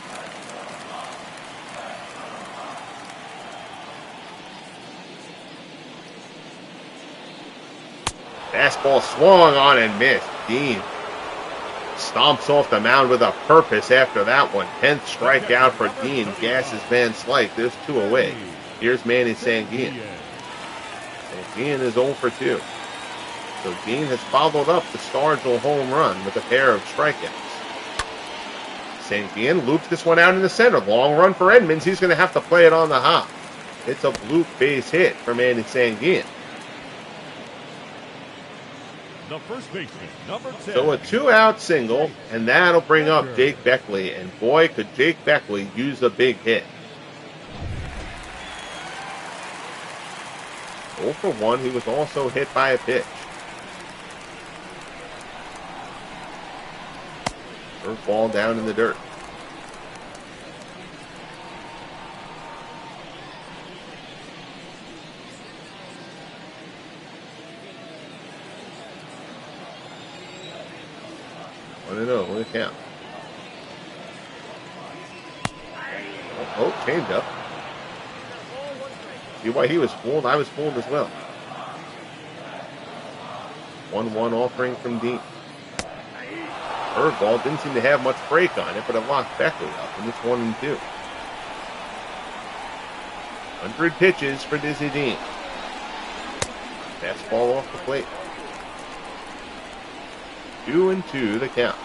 Fastball swung on and missed. Dean stomps off the mound with a purpose after that one. 10th strikeout for Dean. Gasses Van Slyke. There's 2 away. Here's Manny Sanguin. Sanguin is 0 for 2. So Dean has followed up the Stargell home run with a pair of strikeouts. Sanguin loops this one out in the center. Long run for Edmonds. He's going to have to play it on the hop. It's a bloop base hit for Manny Sanguin. The first baseman, number 10. So a 2-out single, and that'll bring up Jake Beckley. And boy, could Jake Beckley use a big hit. 0 for 1. He was also hit by a pitch. First ball down in the dirt. What a count. Oh, change up. See why he was fooled? I was fooled as well. 1-1 offering from Dean. Curveball didn't seem to have much break on it, but it locked Beckley up, and it's 1-2. 100 pitches for Dizzy Dean. Fastball off the plate. 2-2 the count.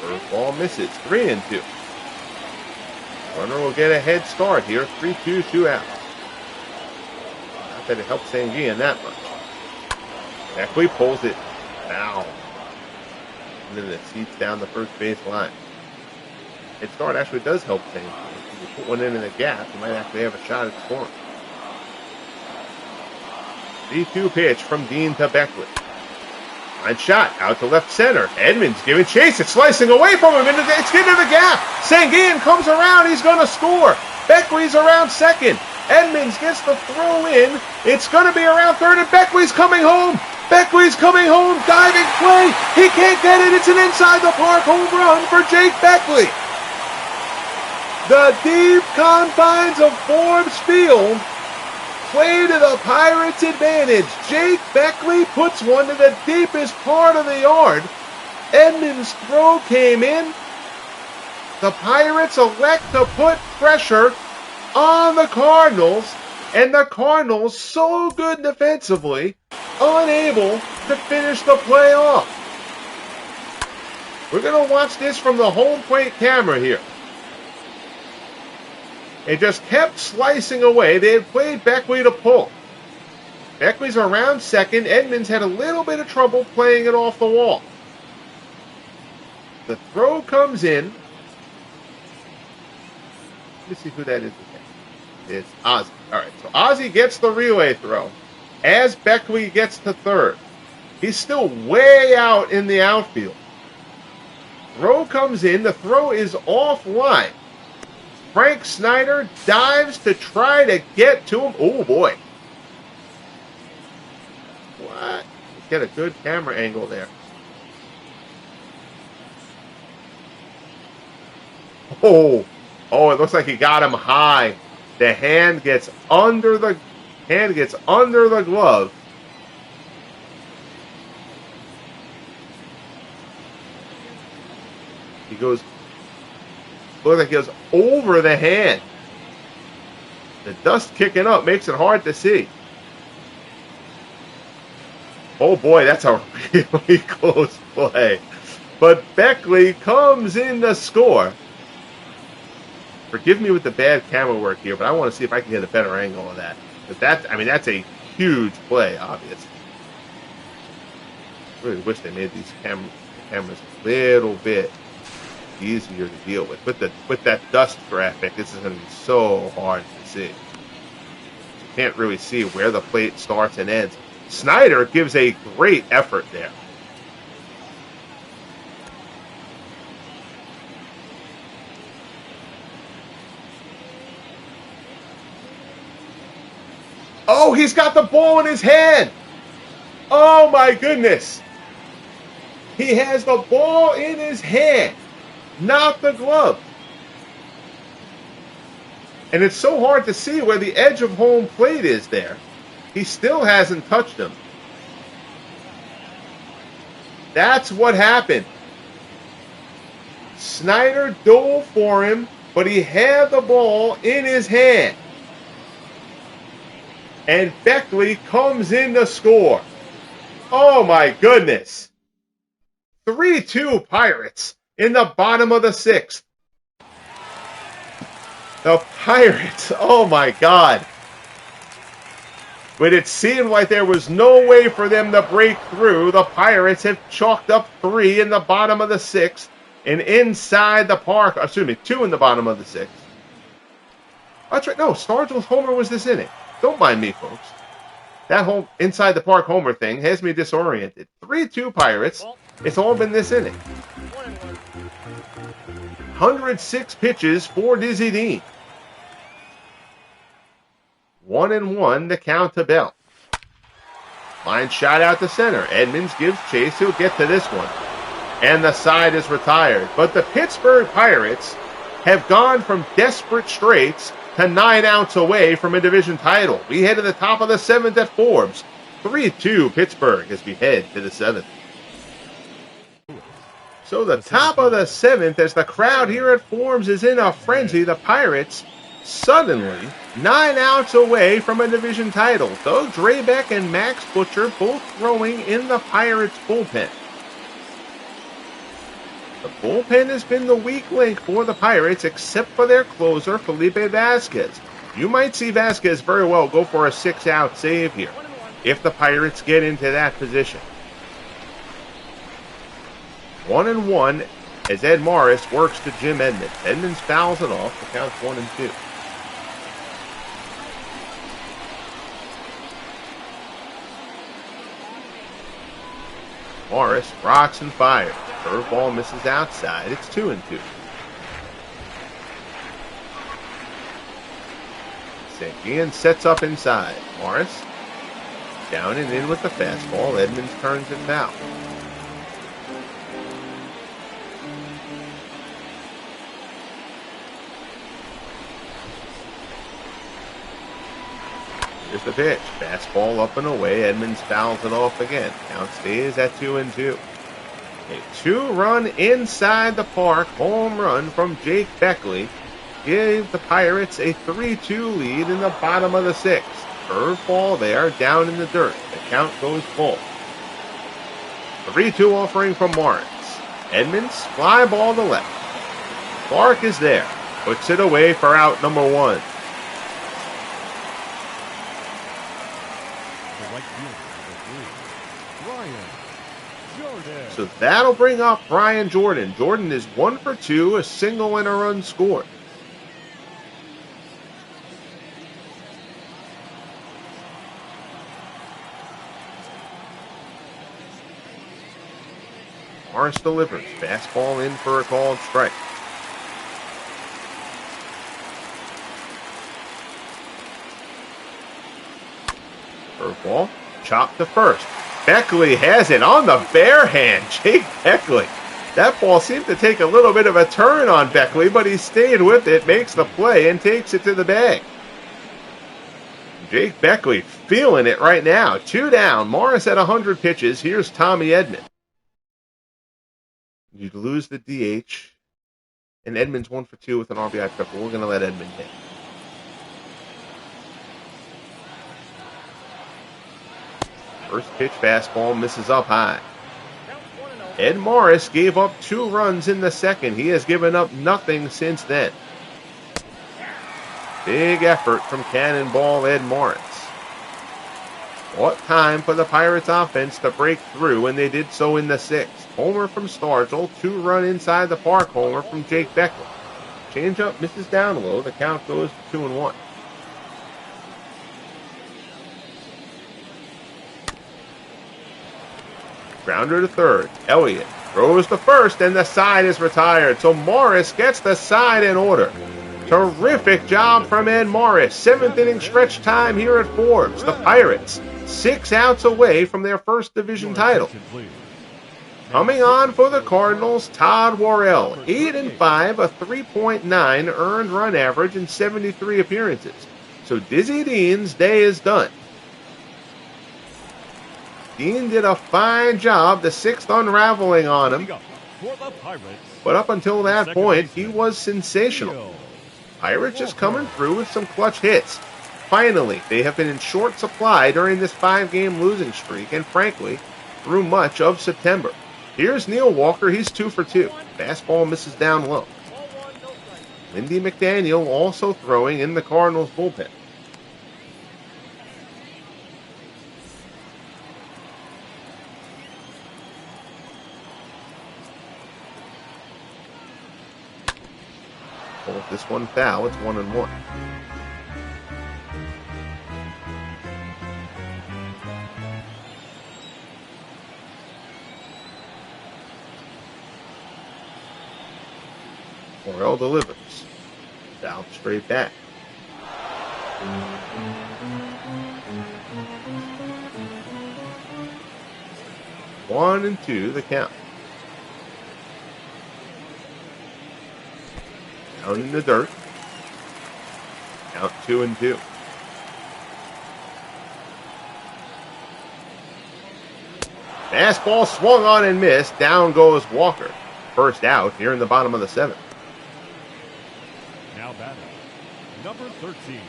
Curveball misses. 3-2. Runner will get a head start here. 3-2, 2 outs. Not that it helps Sanguin that much. Beckley pulls it foul. And then it seats down the first base line. Head start actually does help Sanguin. If you put one in the gap, you might actually have a shot at scoring. 3-2 pitch from Dean to Beckley. Line shot out to left center. Edmonds giving chase. It's slicing away from him. It's getting to the gap. Sanguin comes around. He's going to score. Beckley's around second. Edmonds gets the throw in. It's going to be around third, and Beckley's coming home. Beckley's coming home. Diving play. He can't get it. It's an inside the park home run for Jake Beckley. The deep confines of Forbes Field play to the Pirates' advantage. Jake Beckley puts one to the deepest part of the yard. Edmonds' throw came in. The Pirates elect to put pressure on the Cardinals, and the Cardinals, so good defensively, unable to finish the play off. We're going to watch this from the home plate camera here. They just kept slicing away. They had played Beckley to pull. Beckley's around second. Edmonds had a little bit of trouble playing it off the wall. The throw comes in. Let me see who that is again. It's Ozzie. All right, so Ozzie gets the relay throw as Beckley gets to third. He's still way out in the outfield. Throw comes in. The throw is offline. Frank Snyder dives to try to get to him. Oh, boy. What? Get a good camera angle there. Oh, it looks like he got him high. The hand gets under the glove. Looks like he goes over the hand. The dust kicking up makes it hard to see. Oh boy, that's a really close play. But Beckley comes in to score. Forgive me with the bad camera work here, but I want to see if I can get a better angle of that. But that's a huge play, obviously. Really wish they made these cameras a little bit easier to deal with. With that dust graphic, this is going to be so hard to see. You can't really see where the plate starts and ends. Snyder gives a great effort there. Oh, he's got the ball in his hand. Oh, my goodness. He has the ball in his hand, not the glove. And it's so hard to see where the edge of home plate is there. He still hasn't touched him. That's what happened. Snyder dove for him, but he had the ball in his hand. And Beckley comes in to score. Oh my goodness. 3-2 Pirates in the bottom of the sixth. The Pirates, oh my God. But it seemed like there was no way for them to break through. The Pirates have chalked up 3 in the bottom of the sixth. And inside the park, 2 in the bottom of the sixth. That's right, no, Stargell's homer was this inning. Don't mind me, folks. That whole inside the park homer thing has me disoriented. 3-2 Pirates. It's all been this inning. 106 pitches for Dizzy Dean. 1-1 the count to Bell. Line shot out to center. Edmonds gives chase. He'll get to this one. And the side is retired. But the Pittsburgh Pirates have gone from desperate straits to 9 outs away from a division title. We head to the top of the 7th at Forbes. 3-2 Pittsburgh as we head to the 7th. So the top of the 7th as the crowd here at Forbes is in a frenzy. The Pirates suddenly 9 outs away from a division title. Doug Drabeck and Max Butcher both throwing in the Pirates bullpen. The bullpen has been the weak link for the Pirates, except for their closer, Felipe Vasquez. You might see Vasquez very well go for a 6-out save here, if the Pirates get into that position. 1-1 as Ed Morris works to Jim Edmonds. Edmonds fouls it off. The count's 1-2. Morris rocks and fires. Curveball misses outside. It's 2-2. Sankian sets up inside. Morris down and in with the fastball. Edmonds turns it foul. Here's the pitch. Fastball up and away. Edmonds fouls it off again. Count stays at 2-2. A 2-run inside the park home run from Jake Beckley gave the Pirates a 3-2 lead in the bottom of the 6th. Curveball there, down in the dirt. The count goes full. 3-2 offering from Morris. Edmonds, fly ball to left. Clark is there. Puts it away for out number 1. So that'll bring up Brian Jordan. Jordan is 1 for 2, a single and a run scored. Morris delivers. Fastball in for a called strike. Curveball. Chopped to first. Beckley has it on the bare hand. Jake Beckley. That ball seemed to take a little bit of a turn on Beckley, but he stayed with it, makes the play, and takes it to the bag. Jake Beckley feeling it right now. 2 down. Morris at 100 pitches. Here's Tommy Edman. You'd lose the DH. And Edman's 1 for 2 with an RBI triple. We're going to let Edman hit. First pitch fastball misses up high. Ed Morris gave up 2 runs in the second. He has given up nothing since then. Big effort from Cannonball Ed Morris. What time for the Pirates offense to break through, and they did so in the 6th. Homer from Stargell, 2-run inside the park homer from Jake Beckley. Changeup misses down low. The count goes to 2-1. Grounder to third. Elliott throws to first, and the side is retired. So Morris gets the side in order. Terrific job from Ed Morris. 7th inning stretch time here at Forbes. The Pirates 6 outs away from their first division title. Coming on for the Cardinals, Todd Worrell. 8-5, a 3.9 earned run average in 73 appearances. So Dizzy Dean's day is done. Dean did a fine job, the 6th unraveling on him. But up until that point, he was sensational. Pirates just coming through with some clutch hits. Finally, they have been in short supply during this 5-game losing streak, and frankly, through much of September. Here's Neil Walker, he's 2 for 2. Fastball misses down low. Lindy McDaniel also throwing in the Cardinals bullpen. Well, if this one foul, it's 1-1. Worrell delivers. Foul straight back. One and 2, the count. Down in the dirt. Count 2-2. Fastball swung on and missed. Down goes Walker. First out here in the bottom of the 7th. Now batting, number 13.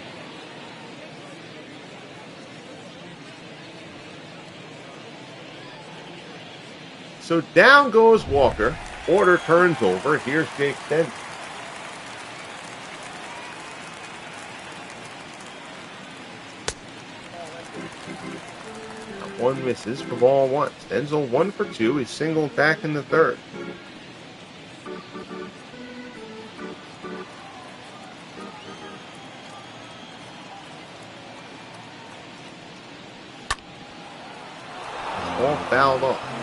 So down goes Walker. Order turns over. Here's Jake Stenson. One misses for ball 1. Stenzel 1 for 2. He's singled back in the 3rd. All fouled off.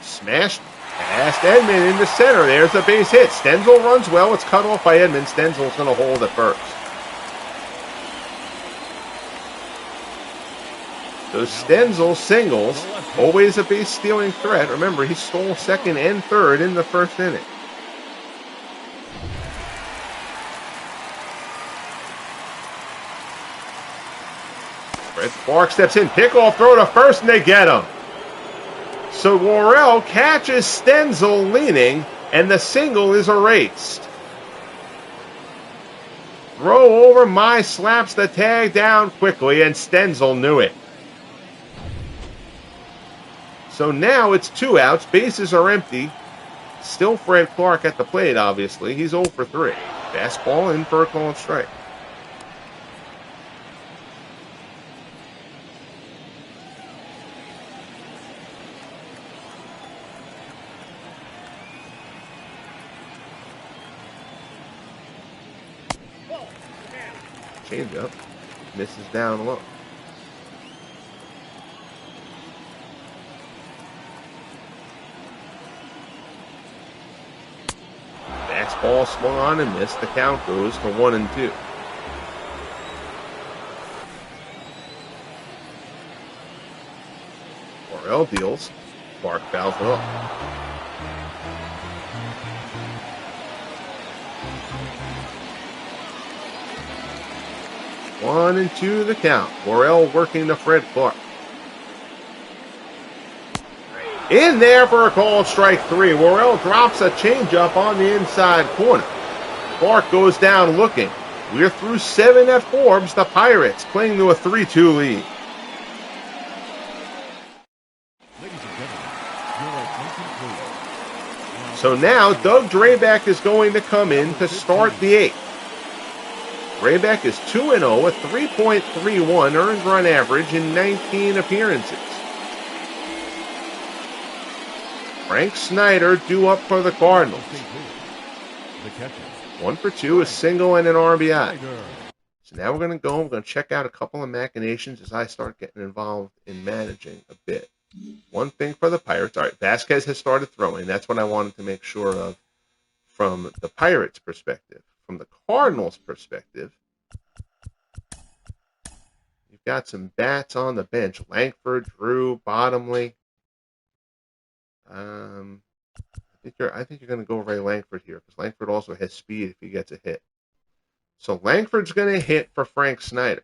Smashed past Edman into center. There's a base hit. Stenzel runs well. It's cut off by Edman. Stenzel's going to hold at first. So Stenzel singles. Always a base stealing threat. Remember, he stole 2nd and 3rd in the 1st inning. Fred Sparks steps in. Pickoff throw to first, and they get him. So Worrell catches Stenzel leaning, and the single is erased. Throw over, Mai slaps the tag down quickly, and Stenzel knew it. So now it's 2 outs, bases are empty. Still Fred Clark at the plate, obviously. He's 0 for 3. Fastball in for a called strike. Changeup. Misses down low. Fastball swung on and missed. The count goes to 1-2. Morrell deals. Clark fouls it off. 1-2 the count. Morrell working to Fred Clark. In there for a called strike 3. Morrell drops a changeup on the inside corner. Clark goes down looking. We're through 7 at Forbes. The Pirates cling to a 3-2 lead. So now Doug Drabek is going to come in to start the 8th. Drabek is 2-0 with 3.31 earned run average in 19 appearances. Frank Snyder due up for the Cardinals. 1 for 2, a single and an RBI. So now we're going to check out a couple of machinations as I start getting involved in managing a bit. One thing for the Pirates. All right, Vasquez has started throwing. That's what I wanted to make sure of from the Pirates' perspective. From the Cardinals' perspective, you've got some bats on the bench. Langford, Drew, Bottomley. I think you're going to go Ray Langford here because Langford also has speed if he gets a hit. So Langford's going to hit for Frank Snyder.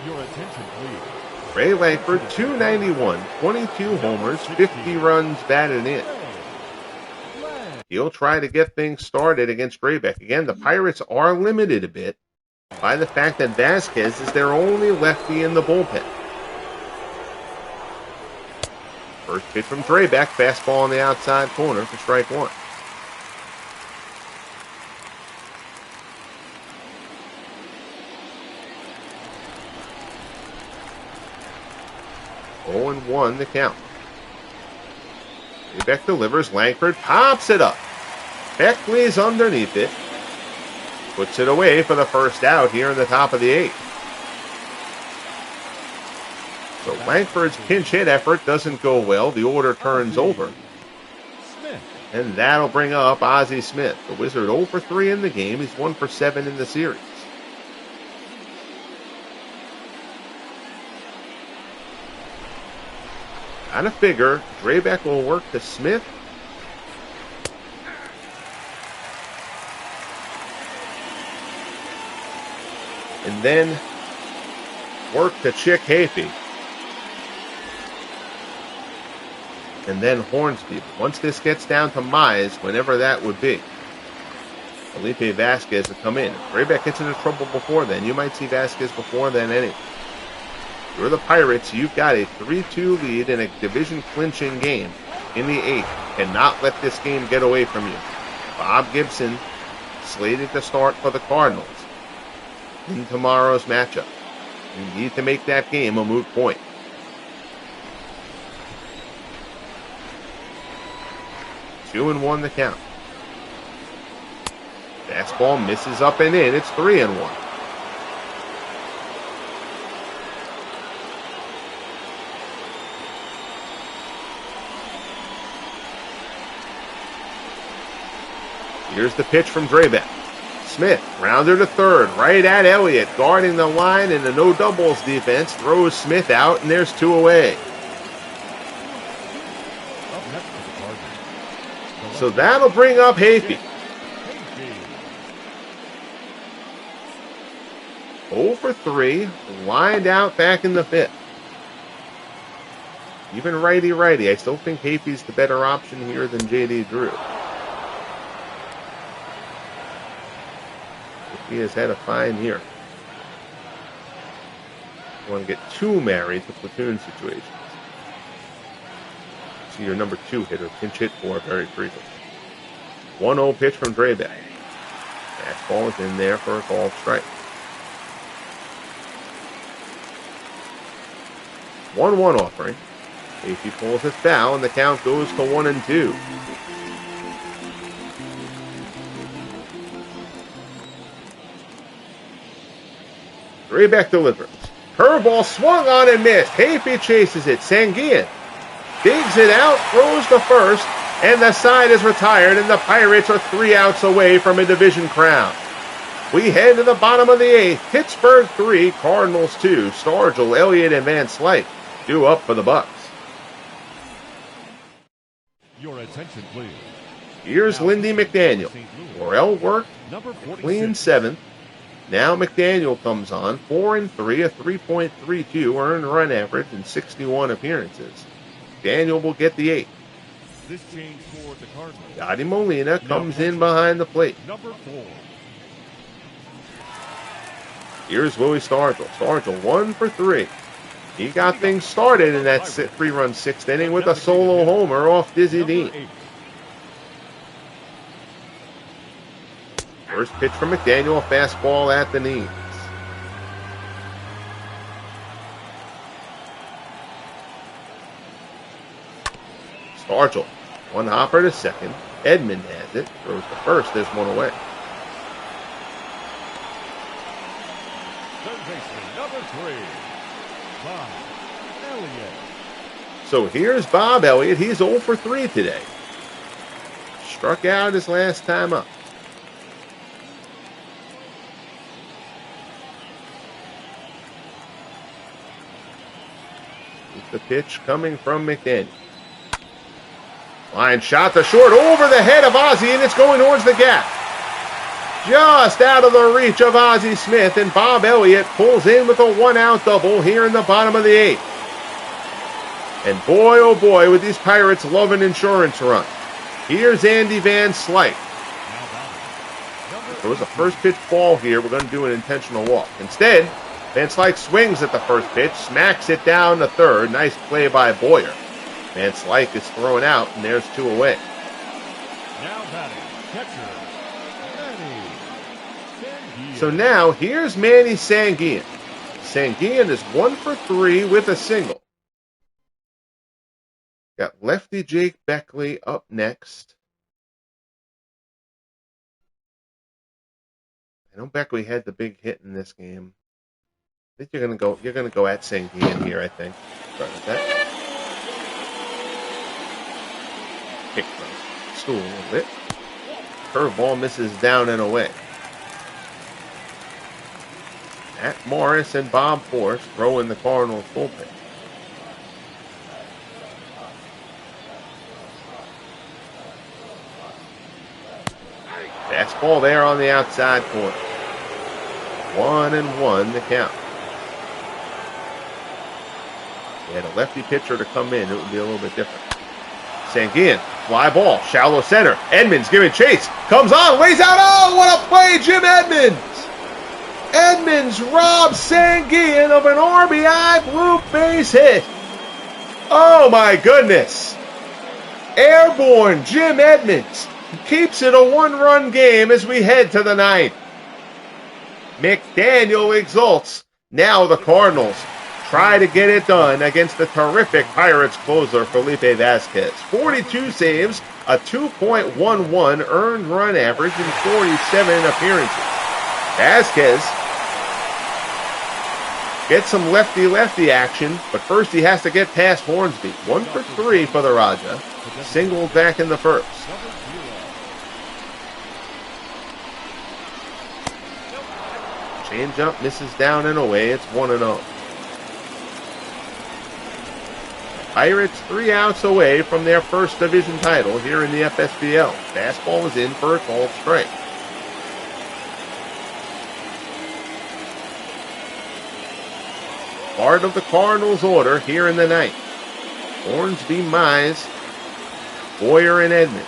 Your attention, please. Ray Langford, 291, 22 homers, 50 runs batted in. He'll try to get things started against Drabek. Again, the Pirates are limited a bit by the fact that Vasquez is their only lefty in the bullpen. First pitch from Drabek, fastball on the outside corner for strike 1. Oh and 1 the count. Drabek delivers. Langford pops it up. Beckley's underneath it. Puts it away for the first out here in the top of the 8th. So Langford's pinch hit effort doesn't go well. The order turns over. And that'll bring up Ozzie Smith. The Wizard 0 for 3 in the game. He's 1 for 7 in the series. Gotta figure Drabek will work to Smith. And then work to Chick Hafey. And then Hornsby. Once this gets down to Mize, whenever that would be, Felipe Vasquez will come in. If Drabek gets into trouble before then, you might see Vasquez before then anyway. You're the Pirates. You've got a 3-2 lead in a division clinching game in the 8th. Cannot let this game get away from you. Bob Gibson slated to start for the Cardinals in tomorrow's matchup. You need to make that game a moot point. Two and 1 the count. Fastball misses up and in. It's 3-1. Here's the pitch from Drabek. Smith, rounder to third, right at Elliott, guarding the line in the no doubles defense, throws Smith out, and there's 2 away. So that'll bring up Hafey. 0 for 3, lined out back in the 5th. Even righty-righty, I still think Hafey's the better option here than J.D. Drew. He has had a fine year. You want to get too married to platoon situations. See your number 2 hitter pinch hit for very frequently. 1-0 pitch from Drabek. Fastball is in there for a called strike. 1-1 offering. Hafey pulls it foul, and the count goes to 1-2. Draybeck delivers. Curveball swung on and missed. Hafey chases it. Sanguian digs it out, throws the first, and the side is retired, and the Pirates are 3 outs away from a division crown. We head to the bottom of the 8th. Pittsburgh 3, Cardinals 2. Stargell, Elliott, and Van Slyke due up for the Bucs. Your attention, please. Here's Lindy McDaniel. Morrell worked, clean 7th. Now McDaniel comes on, 4-3, a 3.32 earned run average in 61 appearances. Daniel will get the 8th. This change for the Cardinals. Yadi Molina comes in behind the plate. Number 4. Here's Willie Stargell. Stargell 1 for 3. He got things started in that 3-run 6th inning with a solo homer off Dizzy Dean. First pitch from McDaniel, a fastball at the knees. Stargell, one hopper to second. Edmund has it, throws the first, there's one away. Third baseman, number 3, Bob Elliott. So here's Bob Elliott. He's 0 for 3 today. Struck out his last time up. The pitch coming from McDaniel. Line shot to short over the head of Ozzie, and it's going towards the gap. Just out of the reach of Ozzie Smith, and Bob Elliott pulls in with a 1-out double here in the bottom of the 8th. And boy, oh boy, with these Pirates love an insurance run. Here's Andy Van Slyke. If it was a first pitch ball here, we're going to do an intentional walk. Instead, Van Slyke swings at the first pitch, smacks it down to third. Nice play by Boyer. Van Slyke is thrown out, and there's 2 away. Now batting, catcher, Manny Sanguian. So now, here's Manny Sanguian. Sanguian is 1 for 3 with a single. Got lefty Jake Beckley up next. I know Beckley had the big hit in this game. I think you're gonna go at Sanguian here, I think. Sorry about that. Kick the stool a little bit. Curveball misses down and away. Matt Morris and Bob Force throw in the Cardinals bullpen. Fastball there on the outside corner. 1-1 the count. They had a lefty pitcher to come in, it would be a little bit different. Sanguian, fly ball, shallow center. Edmonds giving chase, comes on, lays out. Oh, what a play, Jim Edmonds! Edmonds robs Sanguian of an RBI blue base hit. Oh my goodness! Airborne Jim Edmonds keeps it a 1-run game as we head to the 9th. McDaniel exults. Now the Cardinals try to get it done against the terrific Pirates closer Felipe Vasquez. 42 saves, a 2.11 earned run average in 47 appearances. Vasquez gets some lefty-lefty action, but first he has to get past Hornsby. 1 for 3 for the Raja. Singled back in the first. Changeup misses down and away. It's 1-0. Pirates 3 outs away from their first division title here in the FSBL. Fastball is in for a called strike. Part of the Cardinals' order here in the 9th. Hornsby, Mize, Boyer, and Edmonds.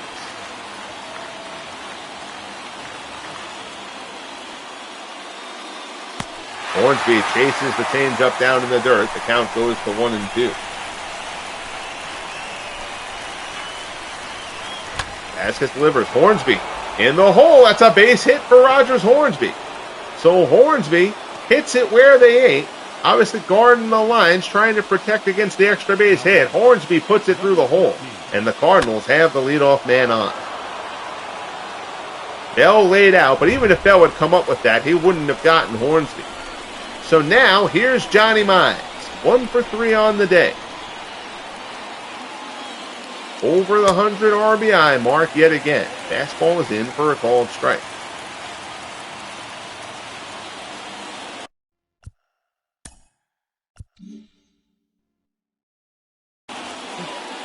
Hornsby chases the changeup down in the dirt. The count goes to 1-2. Vasquez delivers. Hornsby in the hole. That's a base hit for Rogers Hornsby. So Hornsby hits it where they ain't. Obviously guarding the lines, trying to protect against the extra base hit. Hornsby puts it through the hole, and the Cardinals have the leadoff man on. Bell laid out, but even if Bell had come up with that, he wouldn't have gotten Hornsby. So now, here's Johnny Mize. 1 for 3 on the day. Over the 100 RBI mark yet again. Fastball is in for a called strike.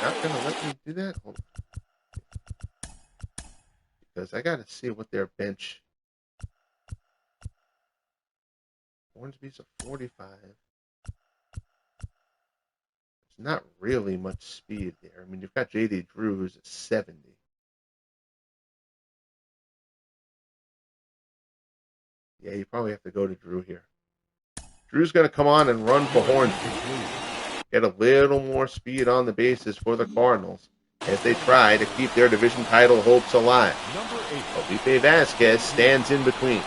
Not going to let me do that? Hold on. Because I got to see what their bench... Hornsby's a 45. Not really much speed there. I mean, you've got J.D. Drew, who's a 70. Yeah, you probably have to go to Drew here. Drew's going to come on and run for Hornsby. Get a little more speed on the bases for the Cardinals as they try to keep their division title hopes alive. Felipe Vasquez stands in between.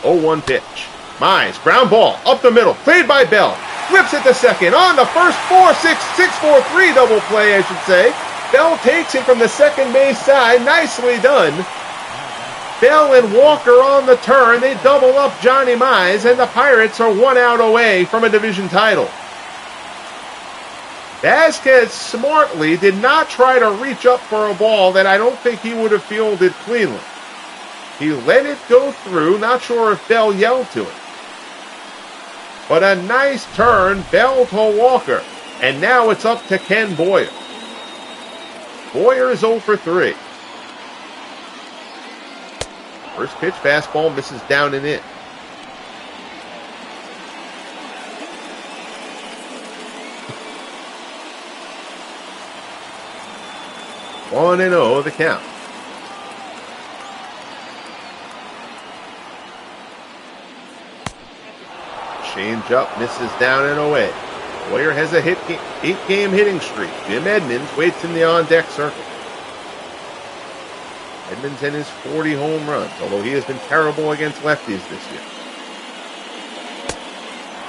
0-1 pitch. Mize, ground ball, up the middle, played by Bell. Flips it to second. On the first 4-6-4-3 double play, I should say. Bell takes it from the second base side. Nicely done. Bell and Walker on the turn. They double up Johnny Mize, and the Pirates are 1 out away from a division title. Vasquez smartly did not try to reach up for a ball that I don't think he would have fielded cleanly. He let it go through. Not sure if Bell yelled to it. But a nice turn, Bell to Walker. And now it's up to Ken Boyer. Boyer is 0 for 3. First pitch, fastball, misses down and in. One and 0 the count. Change up, misses down and away. Boyer has a 8-game hitting streak. Jim Edmonds waits in the on-deck circle. Edmonds in his 40 home runs, although he has been terrible against lefties this year.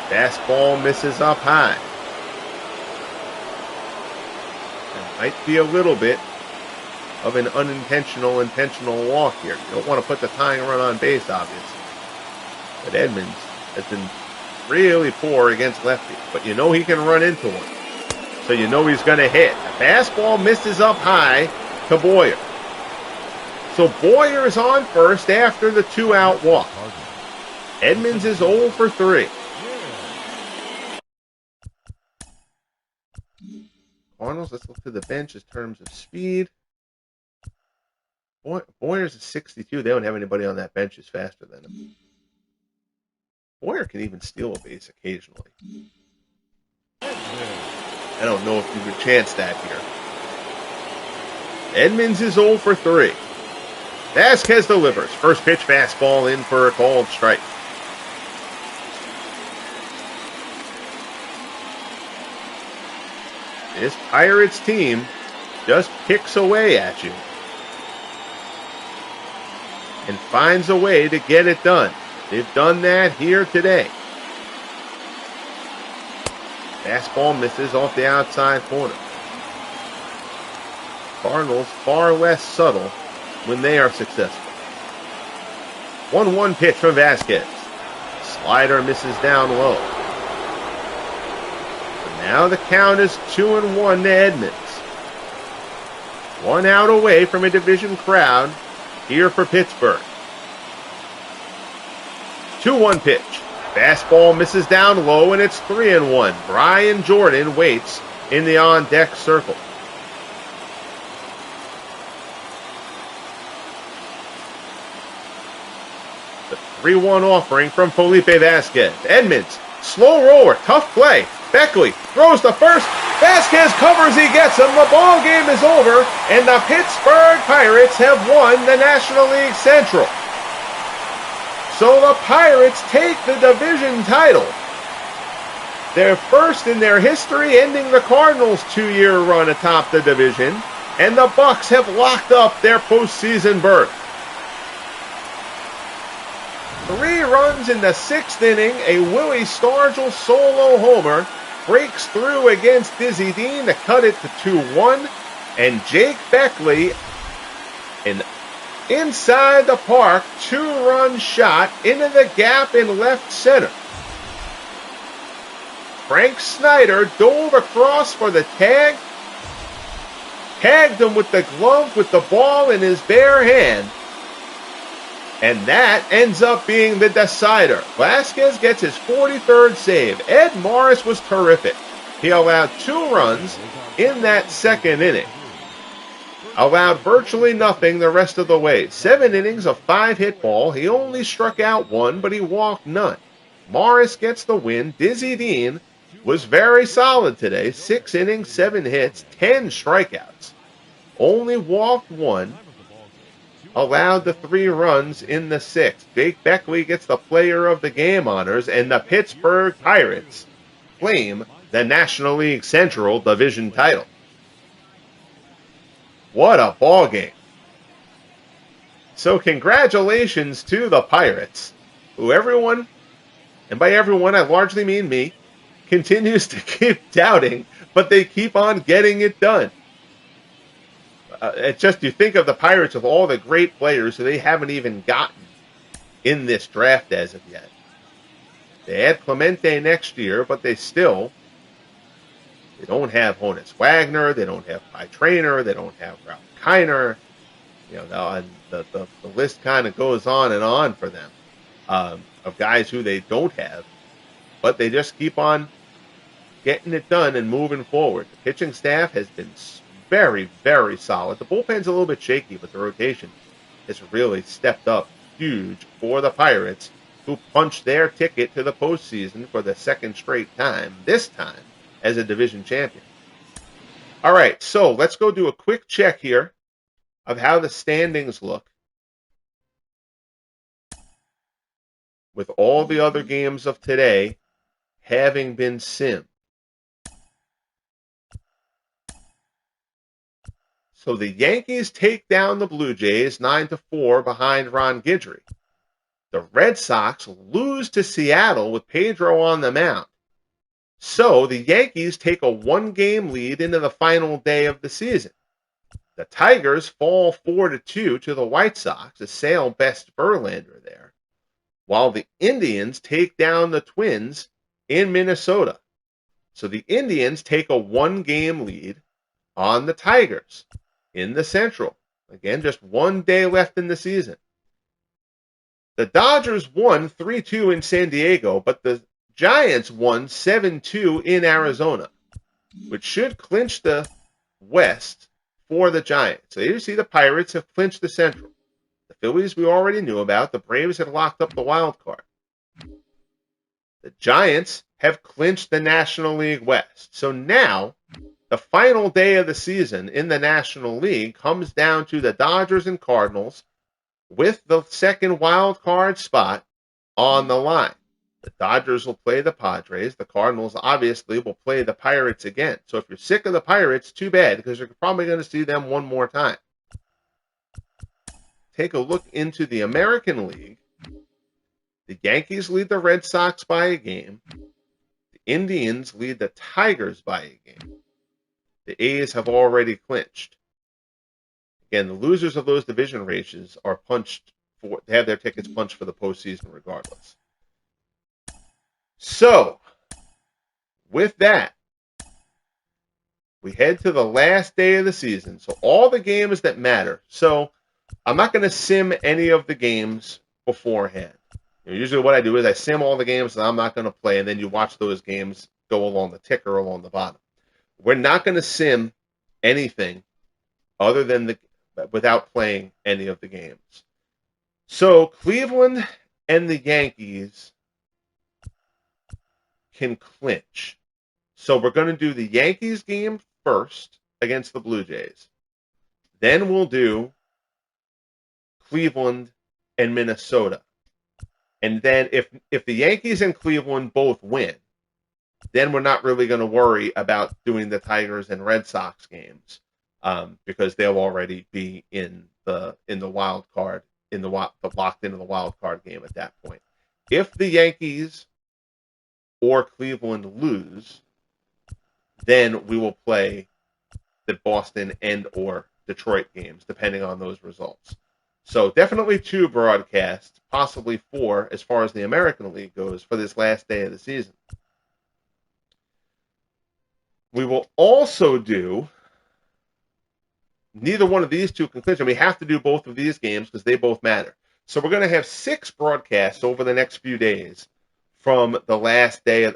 Fastball misses up high. There might be a little bit of an unintentional intentional walk here. You don't want to put the tying run on base, obviously. But Edmonds has been really poor against lefties, but you know he can run into one. So you know he's going to hit. The fastball misses up high to Boyer. So Boyer is on first after the 2-out walk. Edmonds is 0 for 3. Cardinals, let's look to the bench in terms of speed. Boyer's a 62. They don't have anybody on that bench who's faster than him. Boyer can even steal a base occasionally. I don't know if you would chance that here. Edmonds is 0 for 3. Vasquez delivers. First pitch fastball in for a called strike. This Pirates team just picks away at you and finds a way to get it done. They've done that here today. Fastball misses off the outside corner. Cardinals far less subtle when they are successful. 1-1 pitch from Vasquez. Slider misses down low. But now the count is 2-1 to Edmonds. 1 out away from a division crowd here for Pittsburgh. 2-1 pitch. Fastball misses down low, and it's 3-1. Brian Jordan waits in the on-deck circle. The 3-1 offering from Felipe Vasquez. Edmonds, slow roller, tough play. Beckley throws to first. Vasquez covers, he gets him. The ball game is over, and the Pittsburgh Pirates have won the National League Central. So the Pirates take the division title. Their first in their history, ending the Cardinals' 2-year run atop the division. And the Bucs have locked up their postseason berth. 3 runs in the 6th inning. A Willie Stargell solo homer breaks through against Dizzy Dean to cut it to 2-1. And Jake Beckley, an inside the park, 2-run shot into the gap in left center. Frank Snyder dove across for the tag, tagged him with the glove with the ball in his bare hand, and that ends up being the decider. Vasquez gets his 43rd save. Ed Morris was terrific. He allowed 2 runs in that second inning. Allowed virtually nothing the rest of the way. 7 innings of 5 hit ball. He only struck out 1, but he walked none. Morris gets the win. Dizzy Dean was very solid today. 6 innings, 7 hits, 10 strikeouts. Only walked 1. Allowed the 3 runs in the 6th. Jake Beckley gets the player of the game honors, and the Pittsburgh Pirates claim the National League Central Division title. What a ball game. So congratulations to the Pirates, who everyone, and by everyone I largely mean me, continues to keep doubting, but they keep on getting it done. It's just, you think of the Pirates with all the great players who they haven't even gotten in this draft as of yet. They add Clemente next year, but they don't have Honus Wagner, they don't have Pi Traynor, they don't have Ralph Kiner. And the list kind of goes on and on for them of guys who they don't have, but they just keep on getting it done and moving forward. The pitching staff has been very, very solid. The bullpen's a little bit shaky, but the rotation has really stepped up huge for the Pirates, who punched their ticket to the postseason for the 2nd straight time, this time as a division champion. All right, so let's go do a quick check here of how the standings look with all the other games of today having been simmed. So the Yankees take down the Blue Jays 9-4 behind Ron Guidry. The Red Sox lose to Seattle with Pedro on the mound. So the Yankees take a 1-game lead into the final day of the season. The Tigers fall 4-2 to the White Sox, a Sale best Verlander there, while the Indians take down the Twins in Minnesota. So the Indians take a 1-game lead on the Tigers in the Central. Again, just 1 day left in the season. The Dodgers won 3-2 in San Diego, but the Giants won 7-2 in Arizona, which should clinch the West for the Giants. So you see the Pirates have clinched the Central. The Phillies we already knew about. The Braves had locked up the wild card. The Giants have clinched the National League West. So now, the final day of the season in the National League comes down to the Dodgers and Cardinals with the 2nd wild card spot on the line. The Dodgers will play the Padres. The Cardinals obviously will play the Pirates again. So if you're sick of the Pirates, too bad, because you're probably going to see them one more time. Take a look into the American League. The Yankees lead the Red Sox by a game. The Indians lead the Tigers by a game. The A's have already clinched. Again, the losers of those division races are have their tickets punched for the postseason regardless. So, with that, we head to the last day of the season. So all the games that matter. So I'm not going to sim any of the games beforehand. Usually what I do is I sim all the games that I'm not going to play, and then you watch those games go along the ticker along the bottom. We're not going to sim anything other than without playing any of the games. So Cleveland and the Yankees can clinch. So we're going to do the Yankees game first against the Blue Jays. Then we'll do Cleveland and Minnesota. And then if the Yankees and Cleveland both win, then we're not really going to worry about doing the Tigers and Red Sox games because they'll already be in the wild card, locked into the wild card game at that point. If the Yankees or Cleveland lose, then we will play the Boston and or Detroit games, depending on those results. So definitely 2 broadcasts, possibly 4 as far as the American League goes for this last day of the season. We will also do, neither one of these 2 can clinch, and we have to do both of these games because they both matter. So we're going to have 6 broadcasts over the next few days from the last day,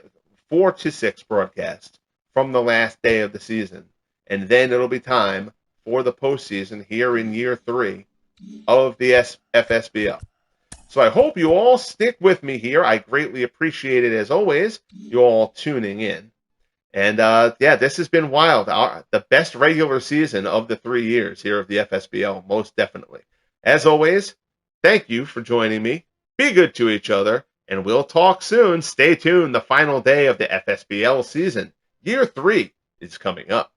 4 to 6 broadcasts from the last day of the season. And then it'll be time for the postseason here in year 3 of the FSBL. So I hope you all stick with me here. I greatly appreciate it, as always, you all tuning in. And, this has been wild. The best regular season of the 3 years here of the FSBL, most definitely. As always, thank you for joining me. Be good to each other, and we'll talk soon. Stay tuned. The final day of the FSBL season, year 3, is coming up.